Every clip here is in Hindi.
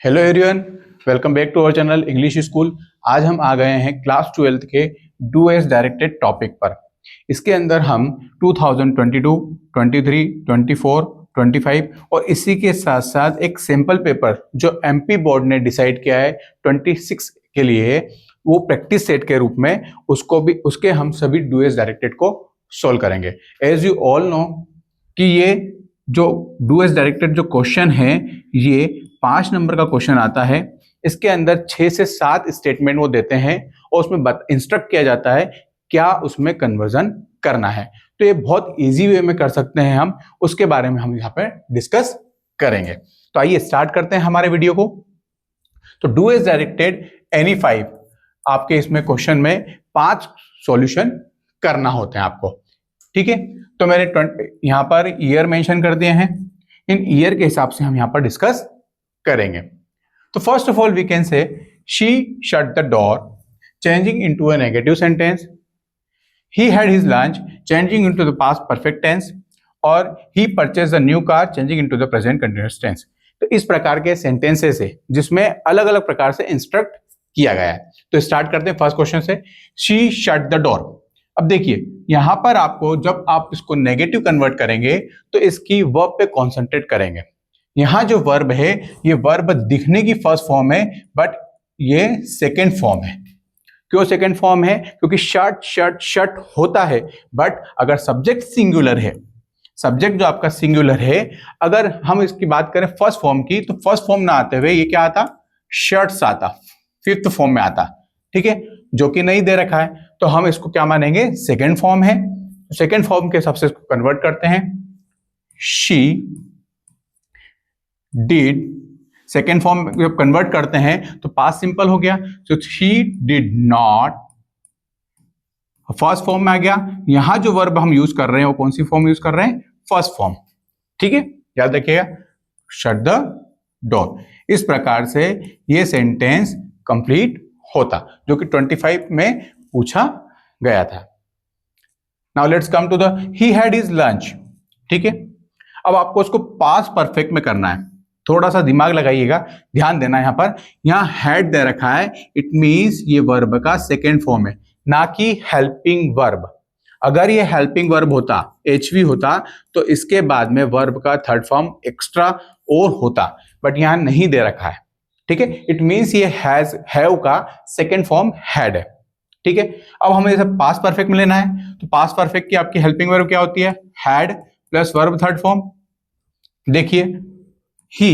Hello everyone, welcome back to our channel English school. आज हम आ गए हैं क्लास 12th के डू एज डायरेक्टेड टॉपिक पर। इसके अंदर हम 2022, 23, 24, 25 और इसी के साथ साथ एक सैम्पल पेपर जो एमपी बोर्ड ने डिसाइड किया है 26 के लिए, वो प्रैक्टिस सेट के रूप में उसके हम सभी डू एज डायरेक्टेड को सोल्व करेंगे। एज यू ऑल नो कि ये जो डू एज डायरेक्टेड जो क्वेश्चन है ये 5 नंबर का क्वेश्चन आता है। इसके अंदर 6 से 7 स्टेटमेंट वो देते हैं और उसमें इंस्ट्रक्ट किया जाता है क्या उसमें कन्वर्जन करना है। तो ये बहुत इजी वे में कर सकते हैं हम, उसके बारे में हम यहाँ पे डिस्कस करेंगे। तो आइए स्टार्ट करते हैं हमारे वीडियो को। तो डू एज डायरेक्टेड एनी 5 आपके इसमें क्वेश्चन में 5 सॉल्यूशन करना होते हैं आपको, ठीक है। तो मैंने यहाँ पर ईयर मेंशन कर दिए हैं, इन ईयर के हिसाब से हम यहाँ पर डिस्कस करेंगे। तो first of all we can say she shut the door, changing into a negative sentence. He had his lunch, changing into the past perfect tense. और he purchase the new car, changing into the present continuous tense. तो इस प्रकार के सेंटेंसेस है जिसमें अलग अलग प्रकार से इंस्ट्रक्ट किया गया है। तो स्टार्ट करते हैं फर्स्ट क्वेश्चन से, शी शट द डोर। अब देखिए यहां पर आपको जब आप इसको नेगेटिव कन्वर्ट करेंगे तो इसकी वर्ब पे कॉन्सेंट्रेट करेंगे। यहां जो वर्ब है ये वर्ब दिखने की फर्स्ट फॉर्म है बट ये सेकेंड फॉर्म है। क्यों सेकेंड फॉर्म है? क्योंकि शट शट शट होता है बट अगर सब्जेक्ट सिंगुलर है, सब्जेक्ट जो आपका सिंगुलर है, अगर हम इसकी बात करें फर्स्ट फॉर्म की, तो फर्स्ट फॉर्म ना आते हुए ये क्या आता? शर्ट्स आता, फिफ्थ फॉर्म में आता, ठीक है, जो कि नहीं दे रखा है। तो हम इसको क्या मानेंगे? सेकेंड फॉर्म है। सेकेंड फॉर्म के हिसाब से इसको कन्वर्ट करते हैं, शी डिड। सेकेंड फॉर्म जब कन्वर्ट करते हैं तो पास्ट सिंपल हो गया, तो she did not. First form में आ गया। यहां जो वर्ब हम यूज कर रहे हैं वो कौन सी फॉर्म यूज कर रहे हैं? फर्स्ट फॉर्म, ठीक है, याद रखिएगा, शट द डोर। इस प्रकार से ये सेंटेंस कंप्लीट होता जो कि 25 में पूछा गया था। Now let's come to the he had his lunch, ठीक है। अब आपको उसको पास्ट परफेक्ट में करना है, थोड़ा सा दिमाग लगाइएगा, ध्यान देना। यहां पर यहां हैड दे रखा है, इट मींस ये वर्ब का सेकेंड फॉर्म है, ना कि हेल्पिंग वर्ब। अगर ये हेल्पिंग वर्ब होता, एचवी होता, तो इसके बाद में वर्ब का थर्ड फॉर्म एक्स्ट्रा और होता, बट यहां नहीं दे रखा है, ठीक है। इट मींस ये हैव का सेकेंड फॉर्म हैड है, ठीक है। अब हमें इसे पास्ट परफेक्ट में लेना है, तो पास्ट परफेक्ट की आपकी हेल्पिंग वर्ब क्या होती है? Had plus verb third form. देखिए ही,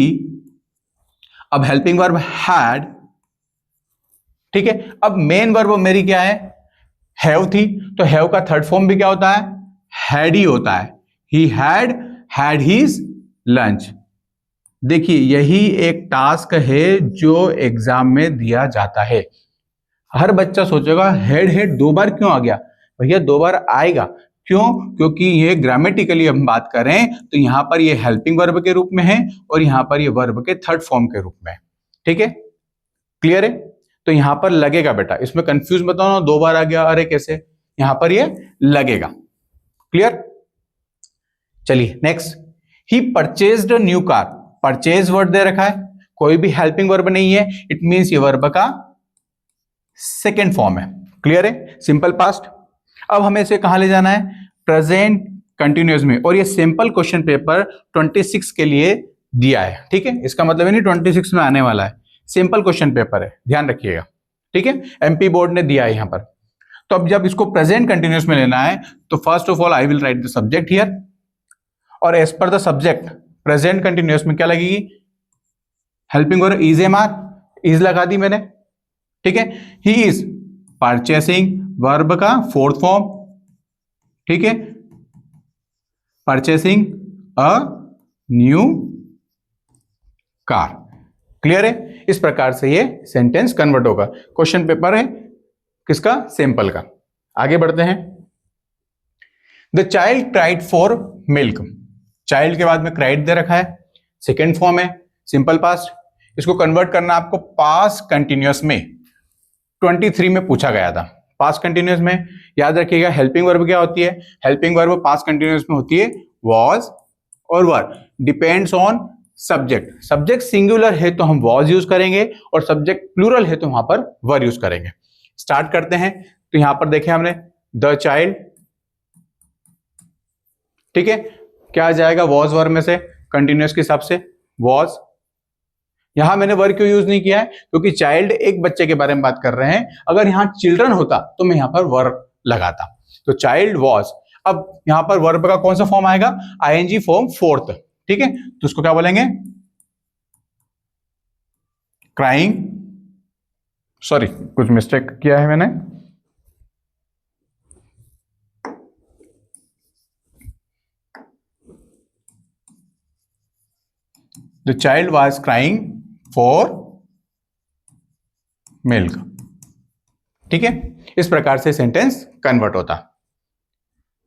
अब हेल्पिंग वर्ब हैड, ठीक है। अब मेन वर्ब मेरी क्या है? हैव थी, तो हैव का थर्ड फॉर्म भी क्या होता है? हैड ही होता है। ही हैड हिज लंच। देखिए यही एक टास्क है जो एग्जाम में दिया जाता है। हर बच्चा सोचेगा हेड दो बार क्यों आ गया? भैया दो बार आएगा, क्यों? क्योंकि ये ग्रामेटिकली हम बात करें तो यहां पर ये हेल्पिंग वर्ब के रूप में है और यहां पर ये वर्ब के थर्ड फॉर्म के रूप में, ठीक है, क्लियर है। तो यहां पर लगेगा बेटा, इसमें कंफ्यूज मत होना, दो बार आ गया, अरे कैसे, यहां पर ये लगेगा, क्लियर। चलिए next, he purchased new car. Purchase word दे रखा है, कोई भी हेल्पिंग वर्ब नहीं है, इट मींस ये वर्ब का सेकेंड फॉर्म है, क्लियर है, सिंपल पास्ट। अब हमें इसे कहां ले जाना है? प्रेजेंट कंटिन्यूअस में। और ये सिंपल क्वेश्चन पेपर 26 के लिए दिया है, ठीक है, इसका मतलब है नहीं 26 में आने वाला है, सिंपल क्वेश्चन पेपर है, ध्यान रखिएगा, ठीक है, एमपी बोर्ड ने दिया है यहां पर। तो अब जब इसको प्रेजेंट कंटिन्यूअस में लेना है तो first of all I will write the subject here, और as per the subject present continuous में क्या लगेगी? Helping verb is am are, is लगा दी मैंने, ठीक है। ही इज परचेसिंग, वर्ब का फोर्थ फॉर्म, ठीक है, purchasing a new car, clear है। इस प्रकार से ये सेंटेंस कन्वर्ट होगा। क्वेश्चन पेपर है किसका? सैंपल का। आगे बढ़ते हैं। The child cried for milk. Child के बाद में क्राइड दे रखा है, सेकेंड फॉर्म है, सिंपल पास्ट। इसको कन्वर्ट करना आपको पास्ट कंटिन्यूअस में 23 में पूछा गया था। पास्ट कंटिन्यूअस में याद रखिएगा हेल्पिंग वर्ब क्या होती है? हेल्पिंग वर्ब पास्ट कंटिन्यूअस में होती है वॉज और were, depends on subject, subject singular है तो हम वॉज यूज करेंगे और सब्जेक्ट प्लूरल है तो वहां पर वर यूज करेंगे। स्टार्ट करते हैं। तो यहां पर देखें हमने द चाइल्ड, ठीक है, क्या आ जाएगा वॉज वर्ब में से कंटिन्यूअस के हिसाब से वॉज। यहां मैंने वर्ब क्यों यूज नहीं किया है, क्योंकि चाइल्ड एक बच्चे के बारे में बात कर रहे हैं। अगर यहां चिल्ड्रन होता तो मैं यहां पर वर्ब लगाता। तो चाइल्ड वॉज। अब यहां पर वर्ब का कौन सा फॉर्म आएगा, आईएनजी फॉर्म फोर्थ, ठीक है, तो उसको क्या बोलेंगे, क्राइंग, सॉरी कुछ मिस्टेक किया है मैंने, the child was crying for milk, ठीक है। इस प्रकार से सेंटेंस कन्वर्ट होता।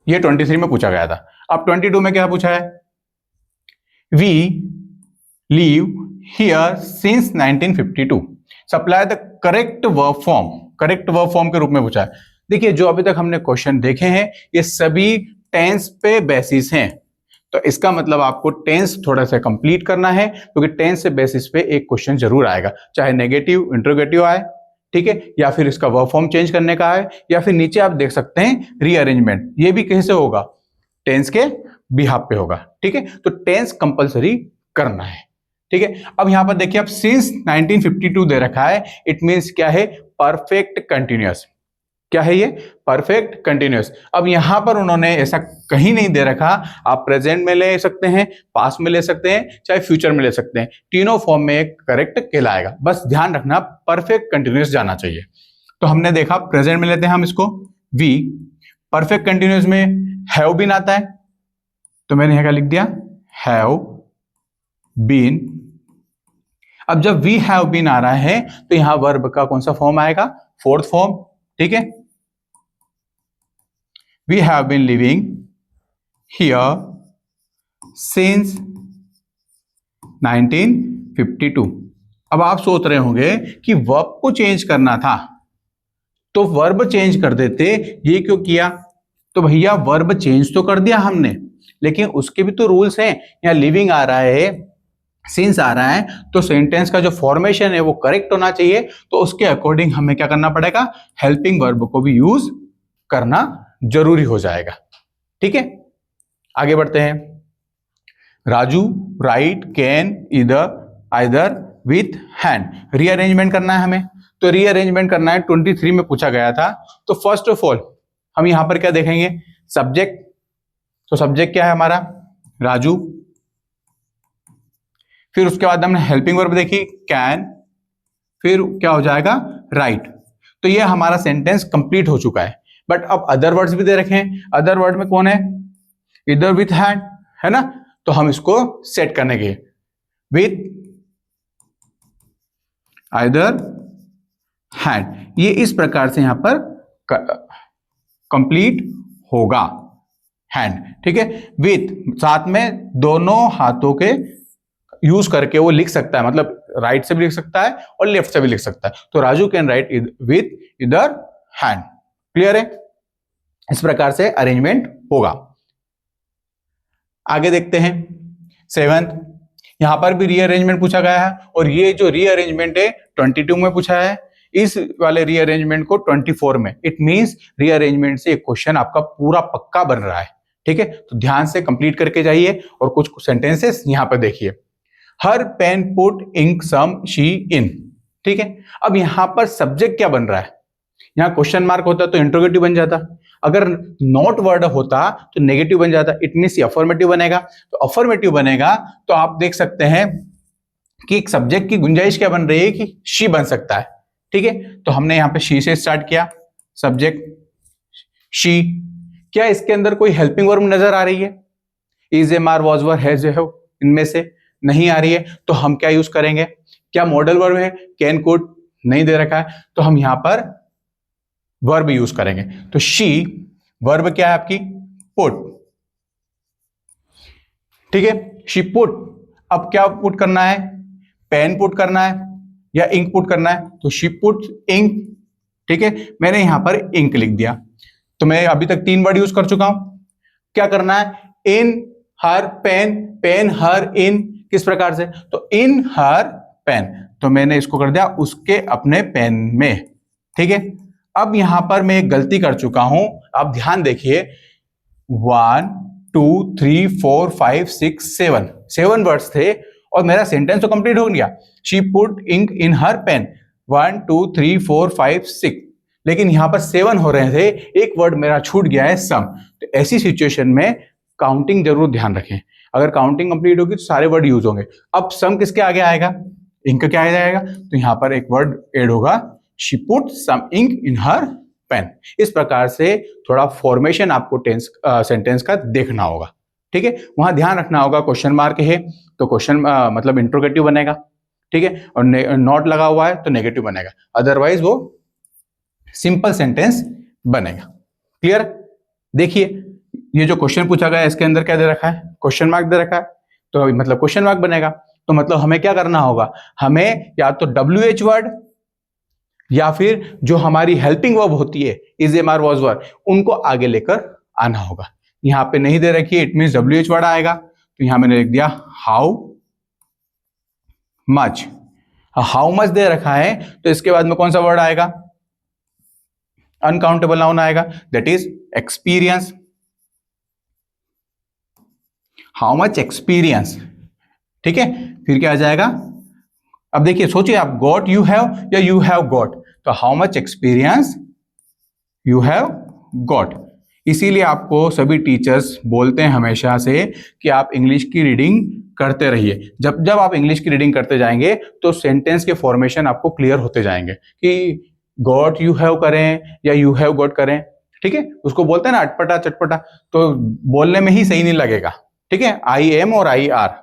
ये 23 में पूछा गया था। अब 22 में क्या पूछा है, we live here since 1952, supply the correct verb form, correct verb form के रूप में पूछा है। देखिए जो अभी तक हमने क्वेश्चन देखे हैं ये सभी टेंस पे बेसिस हैं, तो इसका मतलब आपको टेंस थोड़ा सा कंप्लीट करना है, क्योंकि टेंस से बेसिस पे एक क्वेश्चन जरूर आएगा, चाहे नेगेटिव इंट्रोगेटिव आए, ठीक है, या फिर इसका वर्ब फॉर्म चेंज करने का है, या फिर नीचे आप देख सकते हैं रीअरेंजमेंट, ये भी कैसे होगा, टेंस के बिहाफ पे होगा, ठीक है। तो टेंस कंपलसरी करना है, ठीक है। अब यहां पर देखिए, अब सिंस 1952 दे रखा है, इट मींस क्या है, परफेक्ट कंटिन्यूअस। क्या है ये, परफेक्ट कंटिन्यूअस। अब यहां पर उन्होंने ऐसा कहीं नहीं दे रखा, आप प्रेजेंट में ले सकते हैं, पास्ट में ले सकते हैं, चाहे फ्यूचर में ले सकते हैं, तीनों फॉर्म में करेक्ट कहलाएगा। बस ध्यान रखना परफेक्ट कंटिन्यूअस जाना चाहिए। तो हमने देखा प्रेजेंट में लेते हैं हम इसको वी, परफेक्ट कंटिन्यूअस में हैव बीन आता है, तो मैंने यहां क्या लिख दिया, हैव बीन। अब जब वी हैव बीन आ रहा है तो यहां वर्ब का कौन सा फॉर्म आएगा, फोर्थ फॉर्म, ठीक है। We have been living here since 1952। अब आप सोच रहे होंगे कि वर्ब को चेंज करना था तो वर्ब चेंज कर देते, ये क्यों किया, तो भैया वर्ब चेंज तो कर दिया हमने, लेकिन उसके भी तो रूल्स हैं। यहाँ लिविंग आ रहा है, सिंस आ रहा है, तो सेंटेंस का जो फॉर्मेशन है वो करेक्ट होना चाहिए, तो उसके अकॉर्डिंग हमें क्या करना पड़ेगा, हेल्पिंग वर्ब को भी यूज करना जरूरी हो जाएगा, ठीक है। आगे बढ़ते हैं। Raju right can either with hand, rearrangement करना है हमें, तो रीअरेंजमेंट करना है, 23 में पूछा गया था। तो फर्स्ट ऑफ ऑल हम यहां पर क्या देखेंगे, सब्जेक्ट, तो सब्जेक्ट क्या है हमारा, राजू। फिर उसके बाद हमने हेल्पिंग वर्ब देखी कैन, फिर क्या हो जाएगा, राइट। तो ये हमारा सेंटेंस कंप्लीट हो चुका है। बट अब अदर वर्ड्स भी दे रखे हैं, अदर वर्ड में कौन है, इधर विथ हैंड है ना, तो हम इसको सेट करने के विथ आइदर हैंड, ये इस प्रकार से यहां पर कंप्लीट होगा हैंड, ठीक है। विथ साथ में दोनों हाथों के यूज करके वो लिख सकता है, मतलब राइट से भी लिख सकता है और लेफ्ट से भी लिख सकता है। तो राजू कैन राइट विथ इधर हैंड, क्लियर है। इस प्रकार से अरेंजमेंट होगा। आगे देखते हैं 7th, यहां पर भी रीअरेंजमेंट पूछा गया है, और ये जो रीअरेंजमेंट है 22 में पूछा है, इस वाले रीअरेंजमेंट को 24 में, इट मींस रीअरेंजमेंट से एक क्वेश्चन आपका पूरा पक्का बन रहा है, ठीक है। तो ध्यान से कंप्लीट करके जाइए और कुछ सेंटेंसेस यहां पर देखिए। Her pen put ink some she in, ठीक है। अब यहां पर सब्जेक्ट क्या बन रहा है, यहां क्वेश्चन मार्क होता तो इंट्रोगेटिव बन जाता, अगर नॉट वर्ड होता तो नेगेटिव बन जाता, इट मींस अफर्मेटिव बनेगा। तो अफर्मेटिव बनेगा तो आप देख सकते हैं कि एक सब्जेक्ट की गुंजाइश क्या बन रही है कि शी बन सकता है, ठीक है। तो हमने यहां पे शी से स्टार्ट किया, सब्जेक्ट शी। क्या इसके अंदर कोई हेल्पिंग वर्ब नजर आ रही है, is, am, are, was, were, has, have, इनमें से नहीं आ रही है, तो हम क्या यूज करेंगे, क्या मॉडल वर्ब है, कैन, कुड नहीं दे रखा है, तो हम यहां पर वर्ब यूज करेंगे। तो शी वर्ब क्या है आपकी, पुट, ठीक है, शी पुट। अब क्या पुट करना है, पेन पुट करना है या इंक पुट करना है, तो शी पुट इंक, ठीक है। मैंने यहां पर इंक लिख दिया। तो मैं अभी तक 3 वर्ड यूज कर चुका हूं। क्या करना है, इन हर पेन, पेन हर इन, किस प्रकार से, तो इन हर पेन, तो मैंने इसको कर दिया उसके अपने पेन में, ठीक है। अब यहां पर मैं एक गलती कर चुका हूं, आप ध्यान देखिए, 1 2 3 4 5 6 7 वर्ड्स थे और मेरा सेंटेंस तो कंप्लीट हो गया, she put ink in her pen, 1 2 3 4 5 6, लेकिन यहां पर 7 हो रहे थे, एक वर्ड मेरा छूट गया है सम। तो ऐसी सिचुएशन में काउंटिंग जरूर ध्यान रखें, अगर काउंटिंग कंप्लीट होगी तो सारे वर्ड यूज होंगे। अब सम किसके आगे आएगा, इंक का क्या आ जाएगा, तो यहां पर एक वर्ड ऐड होगा, she put some ink in her pen. इस प्रकार से थोड़ा फॉर्मेशन आपको सेंटेंस का देखना होगा, ठीक है। वहां ध्यान रखना होगा क्वेश्चन मार्क है तो क्वेश्चन मतलब इंट्रोगेटिव बनेगा, ठीक है, और नॉट लगा हुआ है तो नेगेटिव बनेगा, अदरवाइज वो सिंपल सेंटेंस बनेगा। क्लियर। देखिए ये जो क्वेश्चन पूछा गया है इसके अंदर क्या दे रखा है, क्वेश्चन मार्क दे रखा है, तो मतलब क्वेश्चन मार्क बनेगा, तो मतलब हमें क्या करना होगा, हमें या तो WH वर्ड या फिर जो हमारी हेल्पिंग वर्ब होती है is am are was were, उनको आगे लेकर आना होगा। यहां पे नहीं दे रखी है, इट मीन WH वर्ड आएगा, तो यहां मैंने लिख दिया how much. How much they रखा है तो इसके बाद में कौन सा वर्ड आएगा, अनकाउंटेबल नाउन आएगा, that is experience. How much experience, ठीक है। फिर क्या आ जाएगा, अब देखिए सोचिए आप, गॉट यू हैव या यू हैव गॉट, तो how much experience you have got. इसीलिए आपको सभी टीचर्स बोलते हैं हमेशा से कि आप इंग्लिश की रीडिंग करते रहिए। जब जब आप इंग्लिश की रीडिंग करते जाएंगे तो सेंटेंस के फॉर्मेशन आपको क्लियर होते जाएंगे कि गॉट यू हैव करें या यू हैव गॉट करें, ठीक है। उसको बोलते हैं ना अटपटा चटपटा, तो बोलने में ही सही नहीं लगेगा, ठीक है। आई एम और आई आर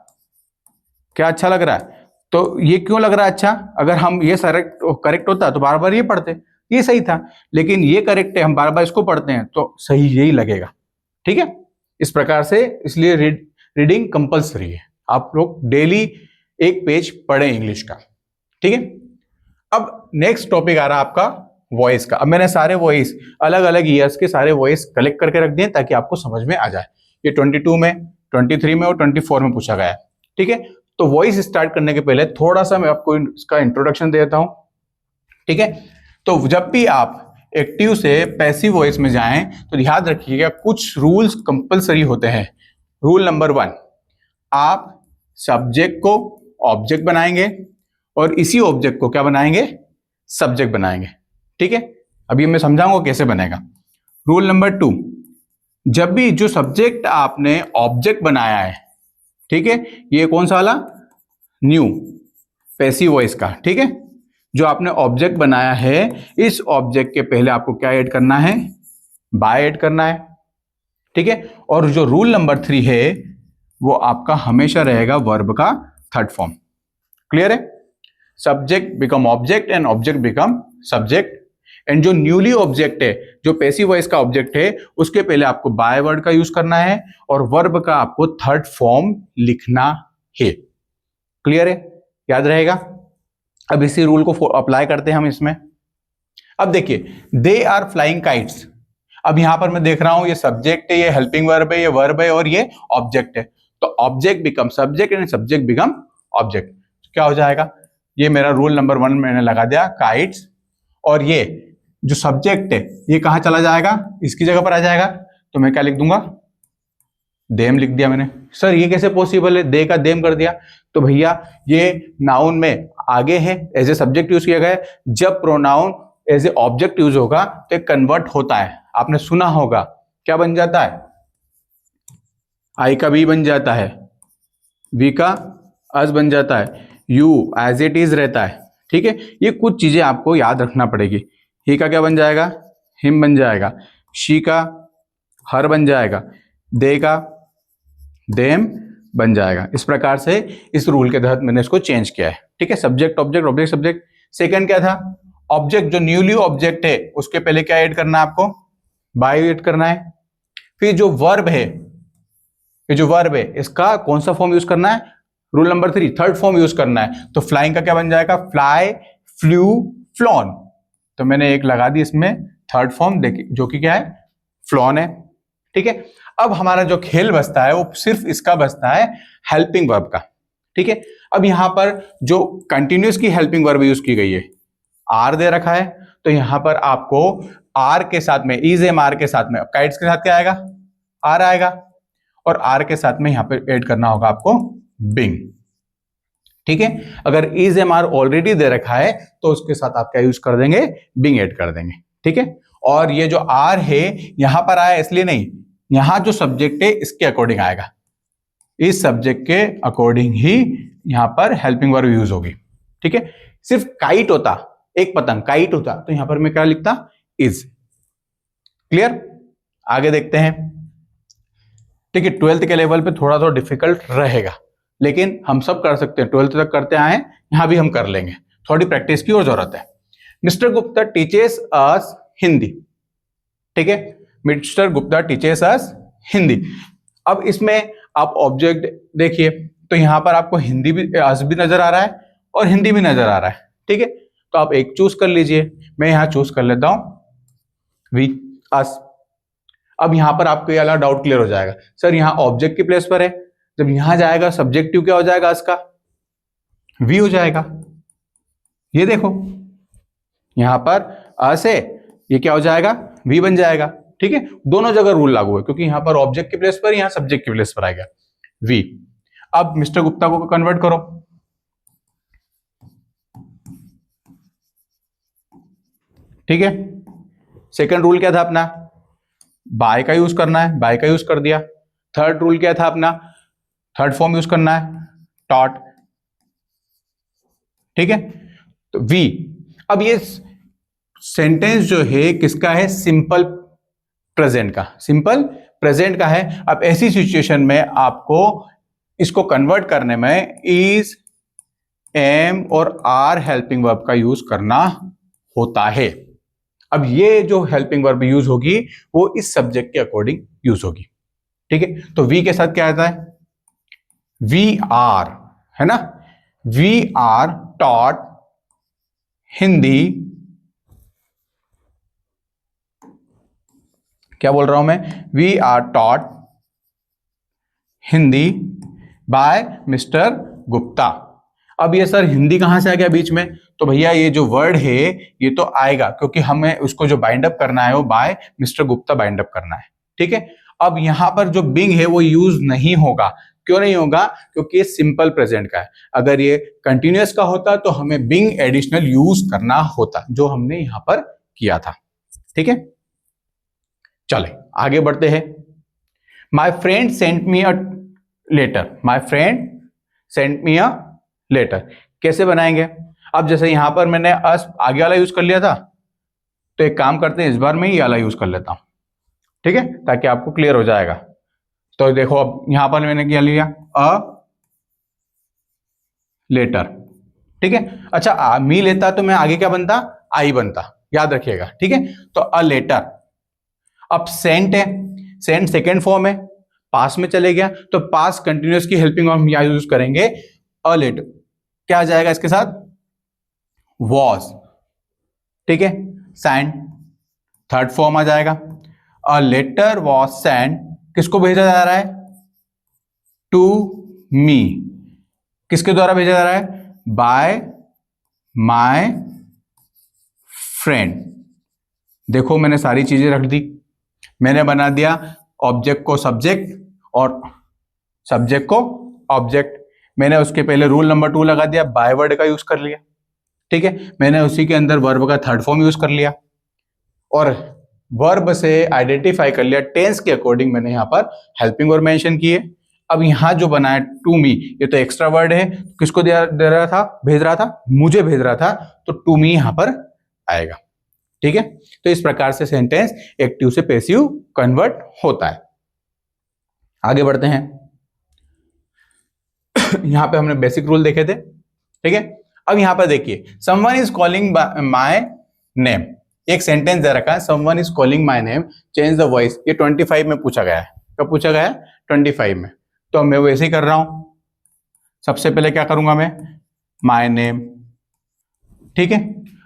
क्या अच्छा लग रहा है, तो ये क्यों लग रहा है अच्छा, अगर हम ये करेक्ट होता तो बार बार ये पढ़ते, ये सही था, लेकिन ये करेक्ट है, हम बार बार इसको पढ़ते हैं तो सही यही लगेगा, ठीक है। इस प्रकार से इसलिए रीडिंग कंपलसरी है, आप लोग डेली एक पेज पढ़ें इंग्लिश का, ठीक है। अब नेक्स्ट टॉपिक आ रहा है आपका वॉइस का। अब मैंने सारे वॉइस अलग अलग ईयर्स के सारे वॉइस कलेक्ट करके रख दिए ताकि आपको समझ में आ जाए। ये 22 में, 23 में और 24 में पूछा गया है, ठीक है। तो वॉइस स्टार्ट करने के पहले थोड़ा सा मैं आपको इसका इंट्रोडक्शन देता हूं, ठीक है। तो जब भी आप एक्टिव से पैसिव वॉइस में जाएं तो याद रखिएगा कुछ रूल्स कंपलसरी होते हैं। रूल नंबर 1, आप सब्जेक्ट को ऑब्जेक्ट बनाएंगे और इसी ऑब्जेक्ट को क्या बनाएंगे, सब्जेक्ट बनाएंगे, ठीक है। अभी मैं समझाऊंगा कैसे बनेगा। रूल नंबर 2, जब भी जो सब्जेक्ट आपने ऑब्जेक्ट बनाया है, ठीक है, ये कौन सा वाला, न्यू पैसिव वॉइस का, ठीक है, जो आपने ऑब्जेक्ट बनाया है, इस ऑब्जेक्ट के पहले आपको क्या ऐड करना है, बाय ऐड करना है, ठीक है। और जो रूल नंबर 3 है वो आपका हमेशा रहेगा वर्ब का थर्ड फॉर्म। क्लियर है, subject become object and object become subject, and जो न्यूली ऑब्जेक्ट है, जो पैसिव वॉइस का ऑब्जेक्ट है, उसके पहले आपको बाय वर्ड का यूज करना है और वर्ब का आपको थर्ड फॉर्म लिखना है। क्लियर है, याद रहेगा। अब इसी रूल को अप्लाई करते हैं हम इसमें। अब देखिए, दे आर फ्लाइंग काइट्स। अब यहां पर मैं देख रहा हूं ये सब्जेक्ट है, ये हेल्पिंग वर्ब है, ये वर्ब है और ये ऑब्जेक्ट है, तो object become subject and subject become object. क्या हो जाएगा, ये मेरा रूल नंबर 1 मैंने लगा दिया, काइट्स, और ये जो सब्जेक्ट है ये कहां चला जाएगा, इसकी जगह पर आ जाएगा, तो मैं क्या लिख दूंगा, देम लिख दिया मैंने। सर ये कैसे पॉसिबल है, दे का देम कर दिया, तो भैया ये नाउन में आगे है, एज ए सब्जेक्ट यूज किया गया है, जब pronoun as a object use होगा तो एक कन्वर्ट होता है, आपने सुना होगा, क्या बन जाता है, आई का बी बन जाता है, वी का अस बन जाता है, यू एज इट इज रहता है, ठीक है। ये कुछ चीजें आपको याद रखना पड़ेगी। ही का क्या बन जाएगा, हिम बन जाएगा, शी का हर बन जाएगा, दे का देम बन जाएगा। इस प्रकार से इस रूल के तहत मैंने इसको चेंज किया है, ठीक है। Subject object object subject. Second क्या था, ऑब्जेक्ट जो न्यूली ऑब्जेक्ट है उसके पहले क्या ऐड करना है आपको, बाय ऐड करना है। फिर जो वर्ब है, ये जो वर्ब है इसका कौन सा फॉर्म यूज करना है, rule number 3 third form use करना है। तो फ्लाइंग का क्या बन जाएगा, फ्लाई फ्लू फ्लॉन, तो मैंने एक लगा दी इसमें थर्ड फॉर्म, देखिए जो कि क्या है, फ्लॉन है, ठीक है। अब हमारा जो खेल बचता है वो सिर्फ इसका बचता है हेल्पिंग वर्ब का। ठीक है। अब यहां पर जो कंटिन्यूस की हेल्पिंग वर्ब यूज की गई है, आर दे रखा है, तो यहां पर आपको आर के साथ में इज एम आर के साथ में काइट्स के साथ क्या आएगा, आर आएगा, और आर के साथ में यहां पर ऐड करना होगा आपको बिंग। ठीक है, अगर इज एम आर ऑलरेडी दे रखा है तो उसके साथ आप क्या यूज कर देंगे, बिंग ऐड कर देंगे। ठीक है, और ये जो आर है यहां पर आया इसलिए नहीं, यहां जो सब्जेक्ट है इसके अकॉर्डिंग आएगा, इस सब्जेक्ट के अकॉर्डिंग ही यहां पर हेल्पिंग वर्ब यूज होगी। ठीक है, सिर्फ काइट होता, एक पतंग काइट होता, तो यहां पर मैं क्या लिखता, इज। क्लियर, आगे देखते हैं। ठीक है, 12th के लेवल पे थोड़ा थोड़ा डिफिकल्ट रहेगा, लेकिन हम सब कर सकते हैं, 12th तक करते आए हैं, यहां भी हम कर लेंगे, थोड़ी प्रैक्टिस की और जरूरत है। Mister Gupta teaches us Hindi. ठीक है, mister Gupta teaches us Hindi. अब इसमें आप ऑब्जेक्ट देखिए, तो यहां पर आपको हिंदी भी, अस भी नजर आ रहा है और हिंदी भी नजर आ रहा है। ठीक है, तो आप एक चूज कर लीजिए, मैं यहां चूज कर लेता हूं वी, अस। अब यहां पर आपको ये वाला डाउट क्लियर हो जाएगा, सर यहां ऑब्जेक्ट की प्लेस पर है, जब यहां जाएगा सब्जेक्टिव क्या हो जाएगा, इसका वी हो जाएगा। ये देखो यहां पर अस है, ये क्या हो जाएगा, वी बन जाएगा। ठीक है, दोनों जगह रूल लागू है, क्योंकि यहां पर ऑब्जेक्ट की प्लेस पर, यहां सब्जेक्ट की प्लेस पर आएगा वी। अब मिस्टर गुप्ता को कन्वर्ट करो। ठीक है, सेकंड रूल क्या था अपना, बाय का यूज करना है, बाय का यूज कर दिया। थर्ड रूल क्या था अपना, थर्ड फॉर्म यूज करना है, टॉट। ठीक है, तो वी। अब ये सेंटेंस जो है किसका है, सिंपल प्रेजेंट का, सिंपल प्रेजेंट का है। अब ऐसी सिचुएशन में आपको इसको कन्वर्ट करने में इज, एम और आर हेल्पिंग वर्ब का यूज करना होता है। अब ये जो हेल्पिंग वर्ब यूज होगी वो इस सब्जेक्ट के अकॉर्डिंग यूज होगी। ठीक है, तो वी के साथ क्या आता है, वी आर, है ना, वी आर टॉट हिंदी, क्या बोल रहा हूं मैं, we are taught Hindi by mister Gupta. अब ये सर हिंदी कहां से आ गया बीच में, तो भैया ये जो वर्ड है ये तो आएगा, क्योंकि हमें उसको जो बाइंड अप करना है वो by mister Gupta bind up करना है। ठीक है, अब यहां पर जो बिंग है वो यूज नहीं होगा, क्यों नहीं होगा, क्योंकि ये सिंपल प्रेजेंट का है। अगर ये कंटिन्यूअस का होता तो हमें बिंग एडिशनल यूज करना होता, जो हमने यहां पर किया था। ठीक है, चले आगे बढ़ते हैं। My friend sent me a letter, my friend sent me a letter कैसे बनाएंगे। अब जैसे यहां पर मैंने अस आगे वाला यूज कर लिया था, तो एक काम करते हैं, इस बार मैं ये वाला यूज कर लेता हूं। ठीक है, ताकि आपको क्लियर हो जाएगा। तो देखो अब यहां पर मैंने क्या लिया, अ लेटर। ठीक है, अच्छा मी लेता तो मैं आगे क्या बनता, आई बनता, याद रखिएगा। ठीक है, तो अ लेटर। अब सेंट है, सेंट सेकेंड फॉर्म है, पास में चले गया, तो पास कंटिन्यूअस की हेल्पिंग हम यहां यूज करेंगे, अ लेटर। क्या आ जाएगा इसके साथ, वॉज। ठीक है, सेंड थर्ड फॉर्म आ जाएगा, अ लेटर वॉज सेंड, किसको भेजा जा रहा है, टू मी, किसके द्वारा भेजा जा रहा है, बाय माय फ्रेंड। देखो मैंने सारी चीजें रख दी, मैंने बना दिया ऑब्जेक्ट को सब्जेक्ट और सब्जेक्ट को ऑब्जेक्ट। मैंने उसके पहले रूल नंबर 2 लगा दिया, बाय वर्ड का यूज कर लिया। ठीक है, मैंने उसी के अंदर वर्ब का थर्ड फॉर्म यूज कर लिया, और वर्ब से आइडेंटिफाई कर लिया टेंस के अकॉर्डिंग, मैंने यहां पर हेल्पिंग वर्ब मेंशन किए। अब यहां जो बना है टू मी, ये तो एक्स्ट्रा वर्ड है, किसको दे रहा था, भेज रहा था, मुझे भेज रहा था, तो टू मी यहां पर आएगा। ठीक है, तो इस प्रकार से सेंटेंस एक्टिव से पैसिव कन्वर्ट होता है। आगे बढ़ते हैं। यहां पे हमने बेसिक रूल देखे थे। ठीक है, अब यहां पर देखिए, someone is calling my name, एक सेंटेंस दे रखा है, someone is calling my name change the voice. ये 25 में पूछा गया है, कब पूछा गया है, 25 में। तो मैं वैसे ही कर रहा हूं, सबसे पहले क्या करूंगा मैं, माय नेम। ठीक है,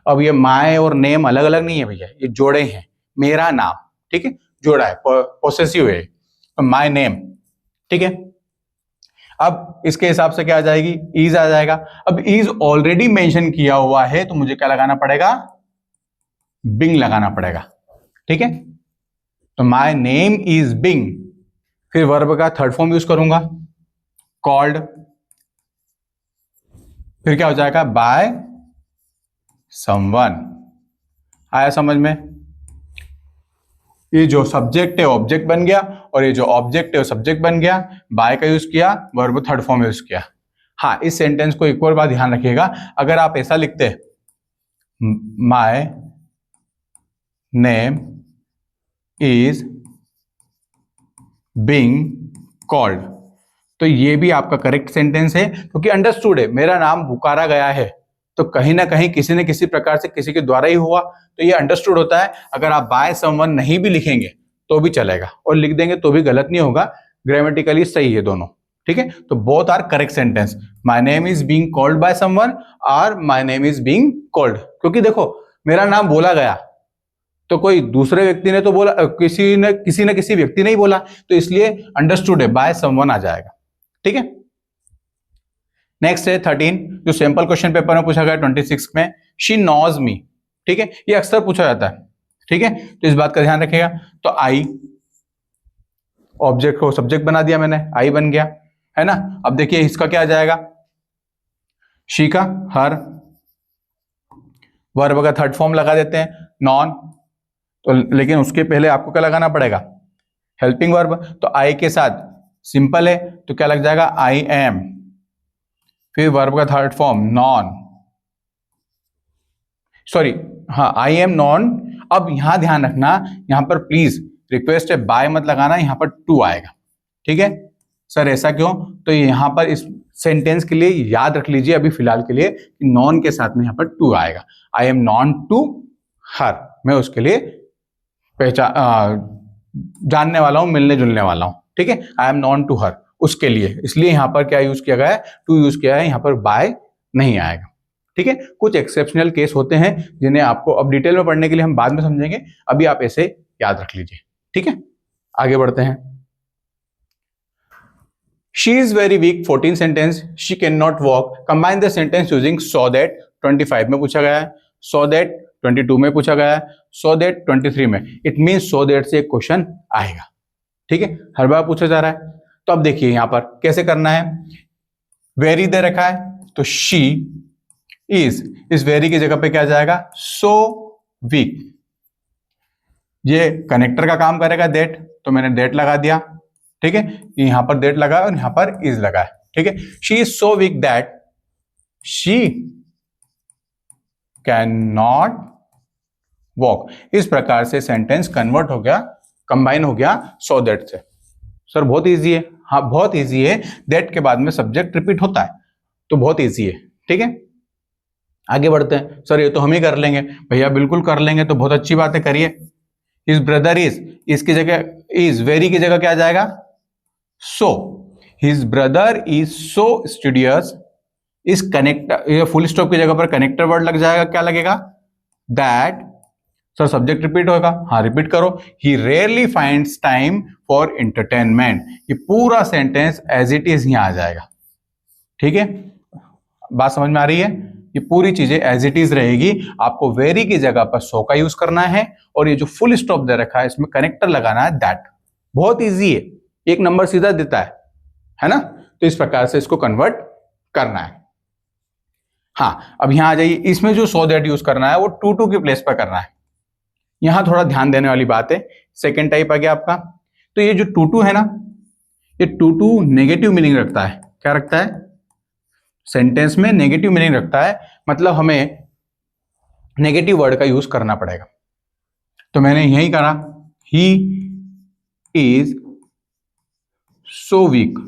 अब ये माय और नेम अलग अलग नहीं है भैया, ये जोड़े हैं, मेरा नाम। ठीक है, जोड़ा है, पोसेसिव है, तो माय नेम। ठीक है, अब इसके हिसाब से क्या आ जाएगी, इज आ जाएगा। अब इज ऑलरेडी मेंशन किया हुआ है तो मुझे क्या लगाना पड़ेगा, बिंग लगाना पड़ेगा। ठीक है, तो माय नेम इज बिंग, फिर वर्ब का थर्ड फॉर्म यूज करूंगा कॉल्ड, फिर क्या हो जाएगा बाय समवन। आया समझ में? ये जो सब्जेक्ट है ऑब्जेक्ट बन गया और ये जो ऑब्जेक्ट है वो सब्जेक्ट बन गया, बाय का यूज किया, वर्ब थर्ड फॉर्म यूज किया। हाँ, इस सेंटेंस को एक और बात ध्यान रखिएगा, अगर आप ऐसा लिखते my name is being called, तो ये भी आपका करेक्ट सेंटेंस है, क्योंकि अंडरस्टूड है, मेरा नाम पुकारा गया है, तो कहीं ना कहीं किसी न किसी प्रकार से किसी के द्वारा ही हुआ, तो ये अंडरस्टूड होता है। अगर आप बाय समवन नहीं भी लिखेंगे तो भी चलेगा, और लिख देंगे तो भी गलत नहीं होगा, ग्रामेटिकली सही है दोनों। ठीक है, तो both are correct sentence, my name is being called by someone और my name is being called. क्योंकि देखो, मेरा नाम बोला गया तो कोई दूसरे व्यक्ति ने तो बोला, किसी न किसी व्यक्ति ने ही बोला, तो इसलिए अंडरस्टूड है, बाय समवन आ जाएगा। ठीक है, नेक्स्ट है 13, जो सैंपल क्वेश्चन पेपर में पूछा गया 26 में, शी नोज मी। ठीक है, ये अक्सर पूछा जाता है। ठीक है, तो इस बात का ध्यान रखिएगा। तो आई, ऑब्जेक्ट को सब्जेक्ट बना दिया मैंने, आई बन गया, है ना। अब देखिए इसका क्या आ जाएगा, शी का हर, वर्ब का थर्ड फॉर्म लगा देते हैं नॉन, तो लेकिन उसके पहले आपको क्या लगाना पड़ेगा, हेल्पिंग वर्ब। तो आई के साथ सिंपल है तो क्या लग जाएगा, आई एम, फिर वर्ब का थर्ड फॉर्म नॉन, सॉरी हाँ आई एम नॉन। अब यहां ध्यान रखना, यहां पर प्लीज रिक्वेस्ट है बाय मत लगाना, यहां पर टू आएगा। ठीक है सर, ऐसा क्यों? तो यहां पर इस सेंटेंस के लिए याद रख लीजिए अभी फिलहाल के लिए कि नॉन के साथ में यहां पर टू आएगा। I am known to her, मैं उसके लिए जानने वाला हूं, मिलने जुलने वाला हूं। ठीक है, I am known to her, उसके लिए, इसलिए यहां पर क्या यूज किया गया है, टू यूज किया है, यहां पर बाय नहीं आएगा। ठीक है, कुछ एक्सेप्शनल केस होते हैं जिन्हें आपको अब डिटेल में पढ़ने के लिए हम बाद में समझेंगे, अभी आप ऐसे याद रख लीजिए। ठीक है, आगे बढ़ते हैं। She is very weak, 14 sentence, she can not walk, combine the sentence using so that, 25 में पूछा गया है, सो दैट 22 में पूछा गया है, सो दैट 23 में। इट मीन सो दैट से एक क्वेश्चन आएगा। ठीक है, हर बार पूछा जा रहा है। तो अब देखिए यहां पर कैसे करना है, वेरी दे रखा है तो शी इज, इस वेरी की जगह पे क्या जाएगा, सो वीक, ये कनेक्टर का काम करेगा दैट, तो मैंने दैट लगा दिया। ठीक है, यहां पर दैट लगा और यहां पर इज लगा है। ठीक है, she is so weak that she can not walk. इस प्रकार से सेंटेंस कन्वर्ट हो गया, कंबाइन हो गया सो दैट से। सर बहुत इजी है, हाँ बहुत इजी है, दैट के बाद में सब्जेक्ट रिपीट होता है तो बहुत इजी है। ठीक है, आगे बढ़ते हैं। सर ये तो हम ही कर लेंगे, भैया बिल्कुल कर लेंगे, तो बहुत अच्छी बात है, करिए। हिज ब्रदर इज, इसकी जगह इज, वेरी की जगह क्या आ जाएगा, so. His brother is so studious, इस कनेक्टर, फुल स्टॉप की जगह पर कनेक्टर वर्ड लग जाएगा, क्या लगेगा, दैट। सर सब्जेक्ट रिपीट होगा, हाँ रिपीट करो। He rarely finds time for entertainment, ये पूरा सेंटेंस एज इट इज यहां आ जाएगा। ठीक है, बात समझ में आ रही है, ये पूरी चीजें एज इट इज रहेगी। आपको वेरी की जगह पर सो का यूज करना है, और ये जो फुल स्टॉप दे रखा है इसमें कनेक्टर लगाना है दैट। बहुत इजी है, एक नंबर सीधा देता है ना। तो इस प्रकार से इसको कन्वर्ट करना है। हाँ, अब यहां आ जाइए, इसमें जो सो दैट यूज करना है वो टू टू की प्लेस पर करना है। यहां थोड़ा ध्यान देने वाली बात है। सेकेंड टाइप आ गया आपका, तो ये जो टू टू है ना, ये टू टू नेगेटिव मीनिंग रखता है। क्या रखता है, सेंटेंस में नेगेटिव मीनिंग रखता है, मतलब हमें नेगेटिव वर्ड का यूज करना पड़ेगा। तो मैंने यही करा, ही इज सो वीक।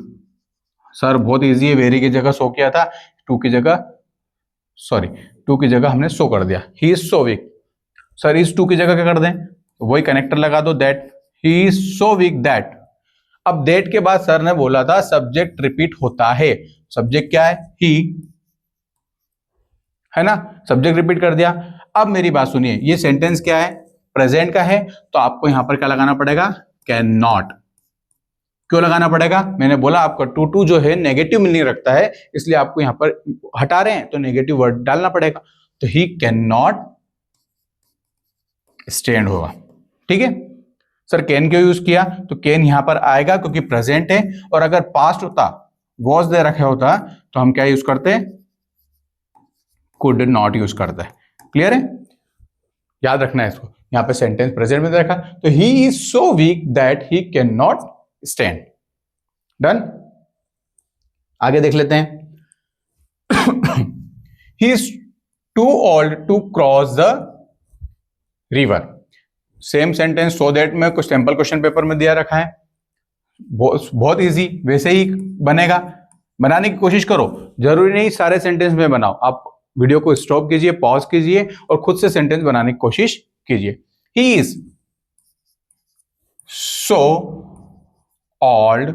सर बहुत इजी है, वेरी की जगह सो किया था, टू की जगह, सॉरी टू की जगह हमने सो कर दिया, ही इज सो वीक। सर इस टू की जगह क्या कर दें, तो वही कनेक्टर लगा दो that, he is so weak that. अब दैट के बाद सर ने बोला था सब्जेक्ट रिपीट होता है, सब्जेक्ट क्या है, ही, है ना, सब्जेक्ट रिपीट कर दिया। अब मेरी बात सुनिए, ये सेंटेंस क्या है, प्रेजेंट का है, तो आपको यहां पर क्या लगाना पड़ेगा, कैन नॉट। क्यों लगाना पड़ेगा? मैंने बोला आपका टू जो है नेगेटिव मीनिंग रखता है, इसलिए आपको यहां पर हटा रहे हैं तो नेगेटिव वर्ड डालना पड़ेगा। तो ही कैन नॉट स्टैंड होगा। ठीक है सर, कैन क्यों यूज किया? तो कैन यहां पर आएगा क्योंकि प्रेजेंट है, और अगर पास्ट होता, वॉज दे रखा होता, तो हम क्या यूज करते? कुड नॉट यूज करते हैं। क्लियर है? याद रखना है इसको। यहां पे सेंटेंस प्रेजेंट में देखा, तो he is so weak that he can not stand. Done. आगे देख लेते हैं। He is too old to cross the river. Same sentence so that में कुछ सैंपल क्वेश्चन पेपर में दिया रखा है, बहुत इजी, वैसे ही बनेगा। बनाने की कोशिश करो, जरूरी नहीं सारे सेंटेंस में बनाओ, आप वीडियो को स्टॉप कीजिए, पॉज कीजिए और खुद से सेंटेंस बनाने की कोशिश कीजिए। ही इज सो ओल्ड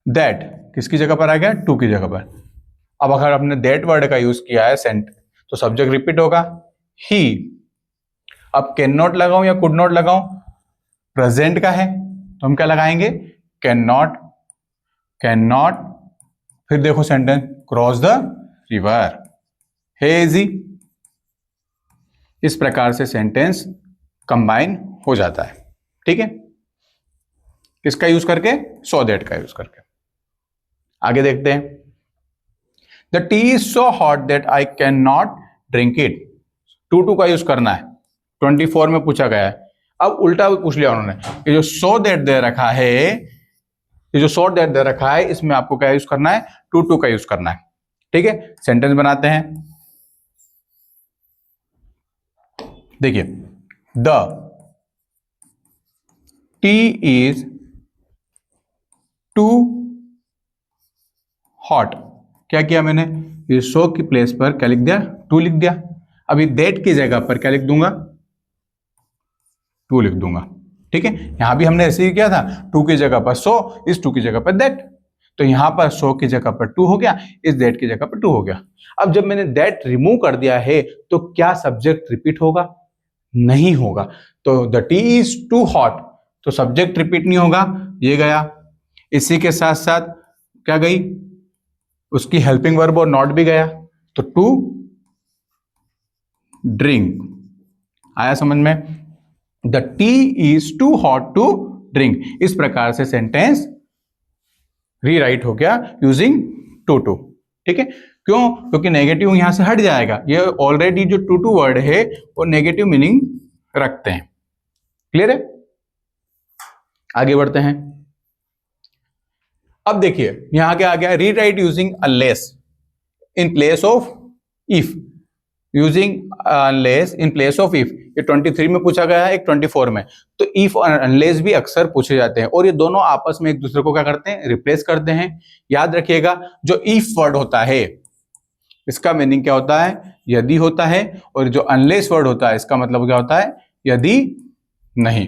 दैट, किसकी जगह पर आ गया? टू की जगह पर। अब अगर आपने दैट वर्ड का यूज किया है सेंट, तो सब्जेक्ट रिपीट होगा ही। अब कैन नॉट लगाऊं या कुड नॉट लगाऊं? प्रेजेंट का है तो हम क्या लगाएंगे? Can not. कैन नॉट, फिर देखो सेंटेंस क्रॉस द रिवर, है इजी। इस प्रकार से सेंटेंस कंबाइन हो जाता है। ठीक है, किसका यूज करके? सो दैट का यूज करके। आगे देखते हैं। The tea is so hot that I can not drink it. Too का यूज करना है, 24 में पूछा गया है। अब उल्टा पूछ लिया उन्होंने, ये जो सो दैट दे रखा है, ये जो सो दैट दे रखा है, इसमें आपको क्या यूज करना है? टू का यूज करना है। ठीक है, सेंटेंस बनाते हैं। देखिए, the tea is too hot. क्या किया मैंने? ये सो की प्लेस पर क्या लिख दिया? टू लिख दिया। अभी दैट की जगह पर क्या लिख दूंगा? टू लिख दूंगा। ठीक है, यहां भी हमने ऐसे ही किया था, टू की जगह पर सो, इस टू की जगह पर दैट। तो यहां पर सो की जगह पर टू हो गया, इस दैट की जगह पर टू हो गया। अब जब मैंने दैट रिमूव कर दिया है, तो क्या सब्जेक्ट रिपीट होगा? नहीं होगा। तो the tea is too hot, तो सब्जेक्ट रिपीट नहीं होगा, ये गया। इसी के साथ साथ क्या गई? उसकी हेल्पिंग वर्ब और नॉट भी गया, तो टू ड्रिंक। आया समझ में? The tea is too hot to drink. इस प्रकार से सेंटेंस रीराइट हो गया यूजिंग टू। ठीक है, क्यों? क्योंकि नेगेटिव यहां से हट जाएगा। ये ऑलरेडी जो टू वर्ड है वो नेगेटिव मीनिंग रखते हैं। क्लियर है? आगे बढ़ते हैं। अब देखिए यहां क्या आ गया? Rewrite using unless in place of if. Using unless in place of if, ये 23 में पूछा गया है, एक 24 में। तो इफ और अनलेस भी अक्सर पूछे जाते हैं, और ये दोनों आपस में एक दूसरे को क्या करते हैं? रिप्लेस करते हैं। याद रखिएगा, जो इफ वर्ड होता है इसका मीनिंग क्या होता है? यदि होता है, और जो अनलेस वर्ड होता है इसका मतलब क्या होता है? यदि नहीं।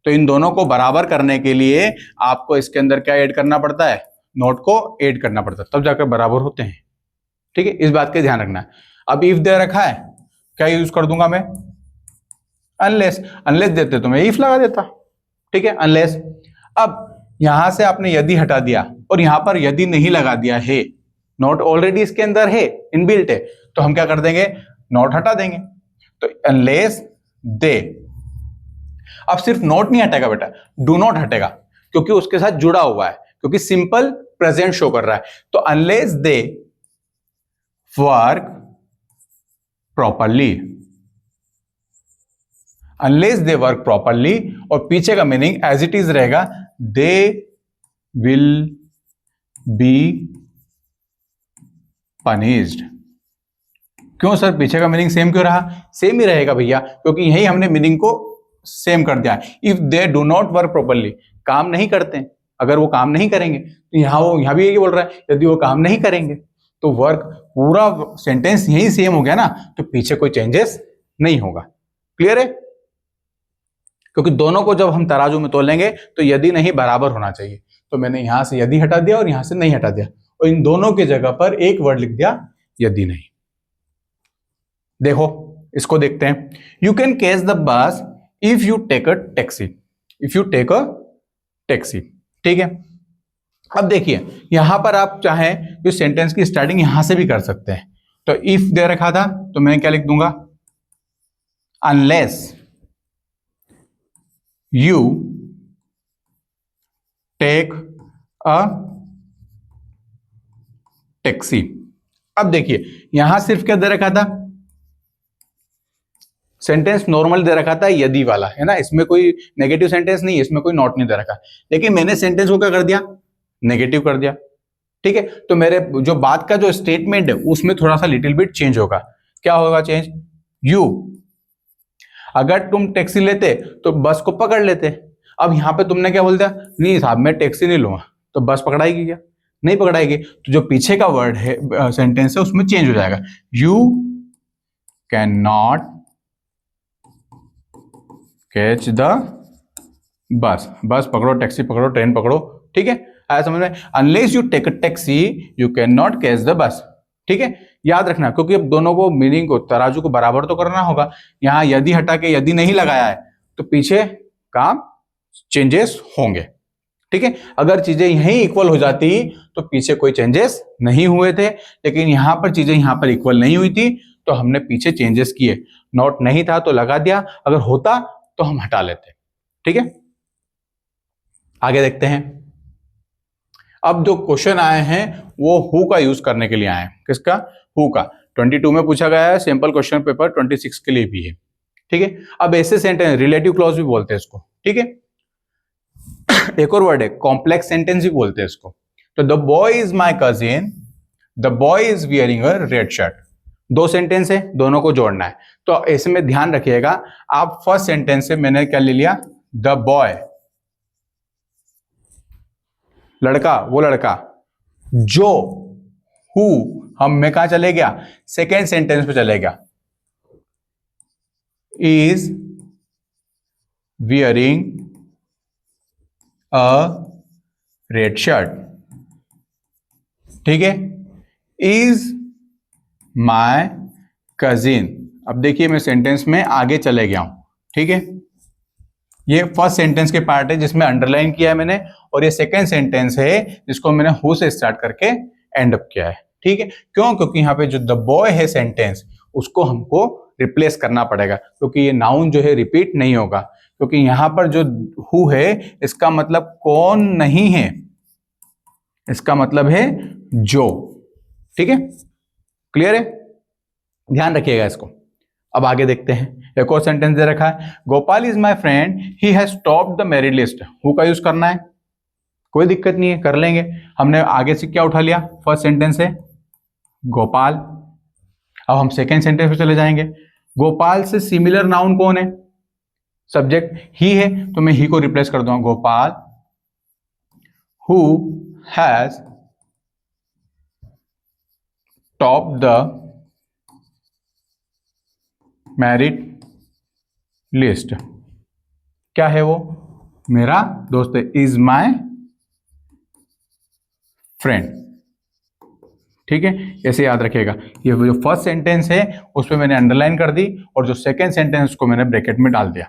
तो इन दोनों को बराबर करने के लिए आपको इसके अंदर क्या ऐड करना पड़ता है? नोट को ऐड करना पड़ता है, तब जाकर बराबर होते हैं। ठीक है, इस बात का ध्यान रखना है। अब इफ दे रखा है, क्या यूज कर दूंगा मैं? अनलेस। अनलेस देते तो मैं इफ लगा देता। ठीक है, अनलेस। अब यहां से आपने यदि हटा दिया और यहां पर यदि नहीं लगा दिया है, नॉट ऑलरेडी इसके अंदर है, इनबिल्ट है, तो हम क्या कर देंगे? नॉट हटा देंगे। तो अनलेस दे। अब सिर्फ नॉट नहीं हटेगा बेटा, डू नॉट हटेगा, क्योंकि उसके साथ जुड़ा हुआ है, क्योंकि सिंपल प्रेजेंट शो कर रहा है। तो unless they work properly, unless they work properly, और पीछे का मीनिंग एज इट इज रहेगा, दे विल बी पनिश्ड। क्यों सर, पीछे का मीनिंग सेम क्यों रहा? सेम ही रहेगा भैया, क्योंकि यही हमने मीनिंग को सेम कर दिया। If they do not work properly, काम नहीं करते, अगर वो काम नहीं करेंगे, तो यहां भी यही बोल रहा है, यदि वो काम नहीं करेंगे, तो वर्क, पूरा सेंटेंस यही सेम हो गया ना, तो पीछे कोई चेंजेस नहीं होगा। क्लियर है? क्योंकि दोनों को जब हम तराजू में तोलेंगे तो यदि नहीं बराबर होना चाहिए। तो मैंने यहां से यदि हटा दिया और यहां से नहीं हटा दिया, और इन दोनों की जगह पर एक वर्ड लिख दिया, यदि नहीं। देखो इसको देखते हैं। You can catch the bus if you take a taxi. If you take a taxi. ठीक है, अब देखिए यहां पर आप चाहें तो सेंटेंस की स्टार्टिंग यहां से भी कर सकते हैं। तो इफ दे रखा था तो मैं क्या लिख दूंगा, unless you take a taxi. अब देखिए यहां सिर्फ क्या दे रखा था, सेंटेंस नॉर्मल दे रखा था यदि वाला, है ना, इसमें कोई नेगेटिव सेंटेंस नहीं है, इसमें कोई नॉट नहीं दे रखा, लेकिन मैंने सेंटेंस को क्या कर दिया, नेगेटिव कर दिया। ठीक है, तो मेरे जो बात का जो स्टेटमेंट है उसमें थोड़ा सा लिटिल बिट चेंज होगा। क्या होगा चेंज, यू, अगर तुम टैक्सी लेते तो बस को पकड़ लेते। अब यहां पे तुमने क्या बोल दिया, नहीं साहब मैं टैक्सी नहीं लूंगा, तो बस पकड़ाएगी क्या, नहीं पकड़ाएगी। तो जो पीछे का वर्ड है सेंटेंस है उसमें चेंज हो जाएगा, you can not catch the बस, बस पकड़ो, टैक्सी पकड़ो, ट्रेन पकड़ो। ठीक है, आया समझ में, unless you take a taxi you can not catch the bus. ठीक है, याद रखना, क्योंकि अब दोनों को मीनिंग को तराजू को बराबर तो करना होगा। यहां यदि हटा के यदि नहीं लगाया है तो पीछे काम चेंजेस होंगे। ठीक है, अगर चीजें यहीं इक्वल हो जाती तो पीछे कोई चेंजेस नहीं हुए थे, लेकिन यहां पर चीजें यहां पर इक्वल नहीं हुई थी तो हमने पीछे चेंजेस किए। नॉट नहीं था तो लगा दिया, अगर होता तो हम हटा लेते। ठीक है, आगे देखते हैं। अब जो क्वेश्चन आए हैं वो हु का यूज करने के लिए आए हैं। किसका, हु का। 22 में पूछा गया है, सैंपल क्वेश्चन पेपर 26 के लिए भी है। ठीक है, अब ऐसे सेंटेंस रिलेटिव क्लॉज भी बोलते हैं इसको। ठीक है, एक और वर्ड है कॉम्प्लेक्स सेंटेंस भी बोलते हैं इसको। तो the boy is my cousin, the boy is wearing a red shirt. दो सेंटेंस है, दोनों को जोड़ना है। तो ऐसे में ध्यान रखिएगा, आप फर्स्ट सेंटेंस से मैंने क्या ले लिया, द बॉय, लड़का, वो लड़का, जो, हु, हम में कहा चले गया, सेकेंड सेंटेंस पे चले गया, is wearing a red shirt. ठीक है, इज माय कजिन। अब देखिए मैं सेंटेंस में आगे चले गया हूं। ठीक है, ये फर्स्ट सेंटेंस के पार्ट है जिसमें अंडरलाइन किया है मैंने, और ये सेकेंड सेंटेंस है जिसको मैंने हु से स्टार्ट करके एंड अप किया है। ठीक है, क्यों, क्योंकि यहाँ पे जो द बॉय है सेंटेंस उसको हमको रिप्लेस करना पड़ेगा, क्योंकि ये नाउन जो है रिपीट नहीं होगा, क्योंकि यहां पर जो हु है इसका मतलब कौन नहीं है, इसका मतलब है जो। ठीक है, क्लियर है, ध्यान रखिएगा इसको। अब आगे देखते हैं, एक और सेंटेंस दे रखा है, Gopal is my friend he has topped the merit list. Who का यूज करना है, कोई दिक्कत नहीं है, कर लेंगे। हमने आगे से क्या उठा लिया, फर्स्ट सेंटेंस है गोपाल। अब हम सेकेंड सेंटेंस पे चले जाएंगे, गोपाल से सिमिलर नाउन कौन है, सब्जेक्ट ही है, तो मैं ही को रिप्लेस कर दूंगा, Gopal who has top the merit list. क्या है वो, मेरा दोस्त है, इज माय फ्रेंड। ठीक है, ऐसे याद रखिएगा। ये जो फर्स्ट सेंटेंस है उस पर मैंने अंडरलाइन कर दी, और जो सेकंड सेंटेंस उसको मैंने ब्रैकेट में डाल दिया।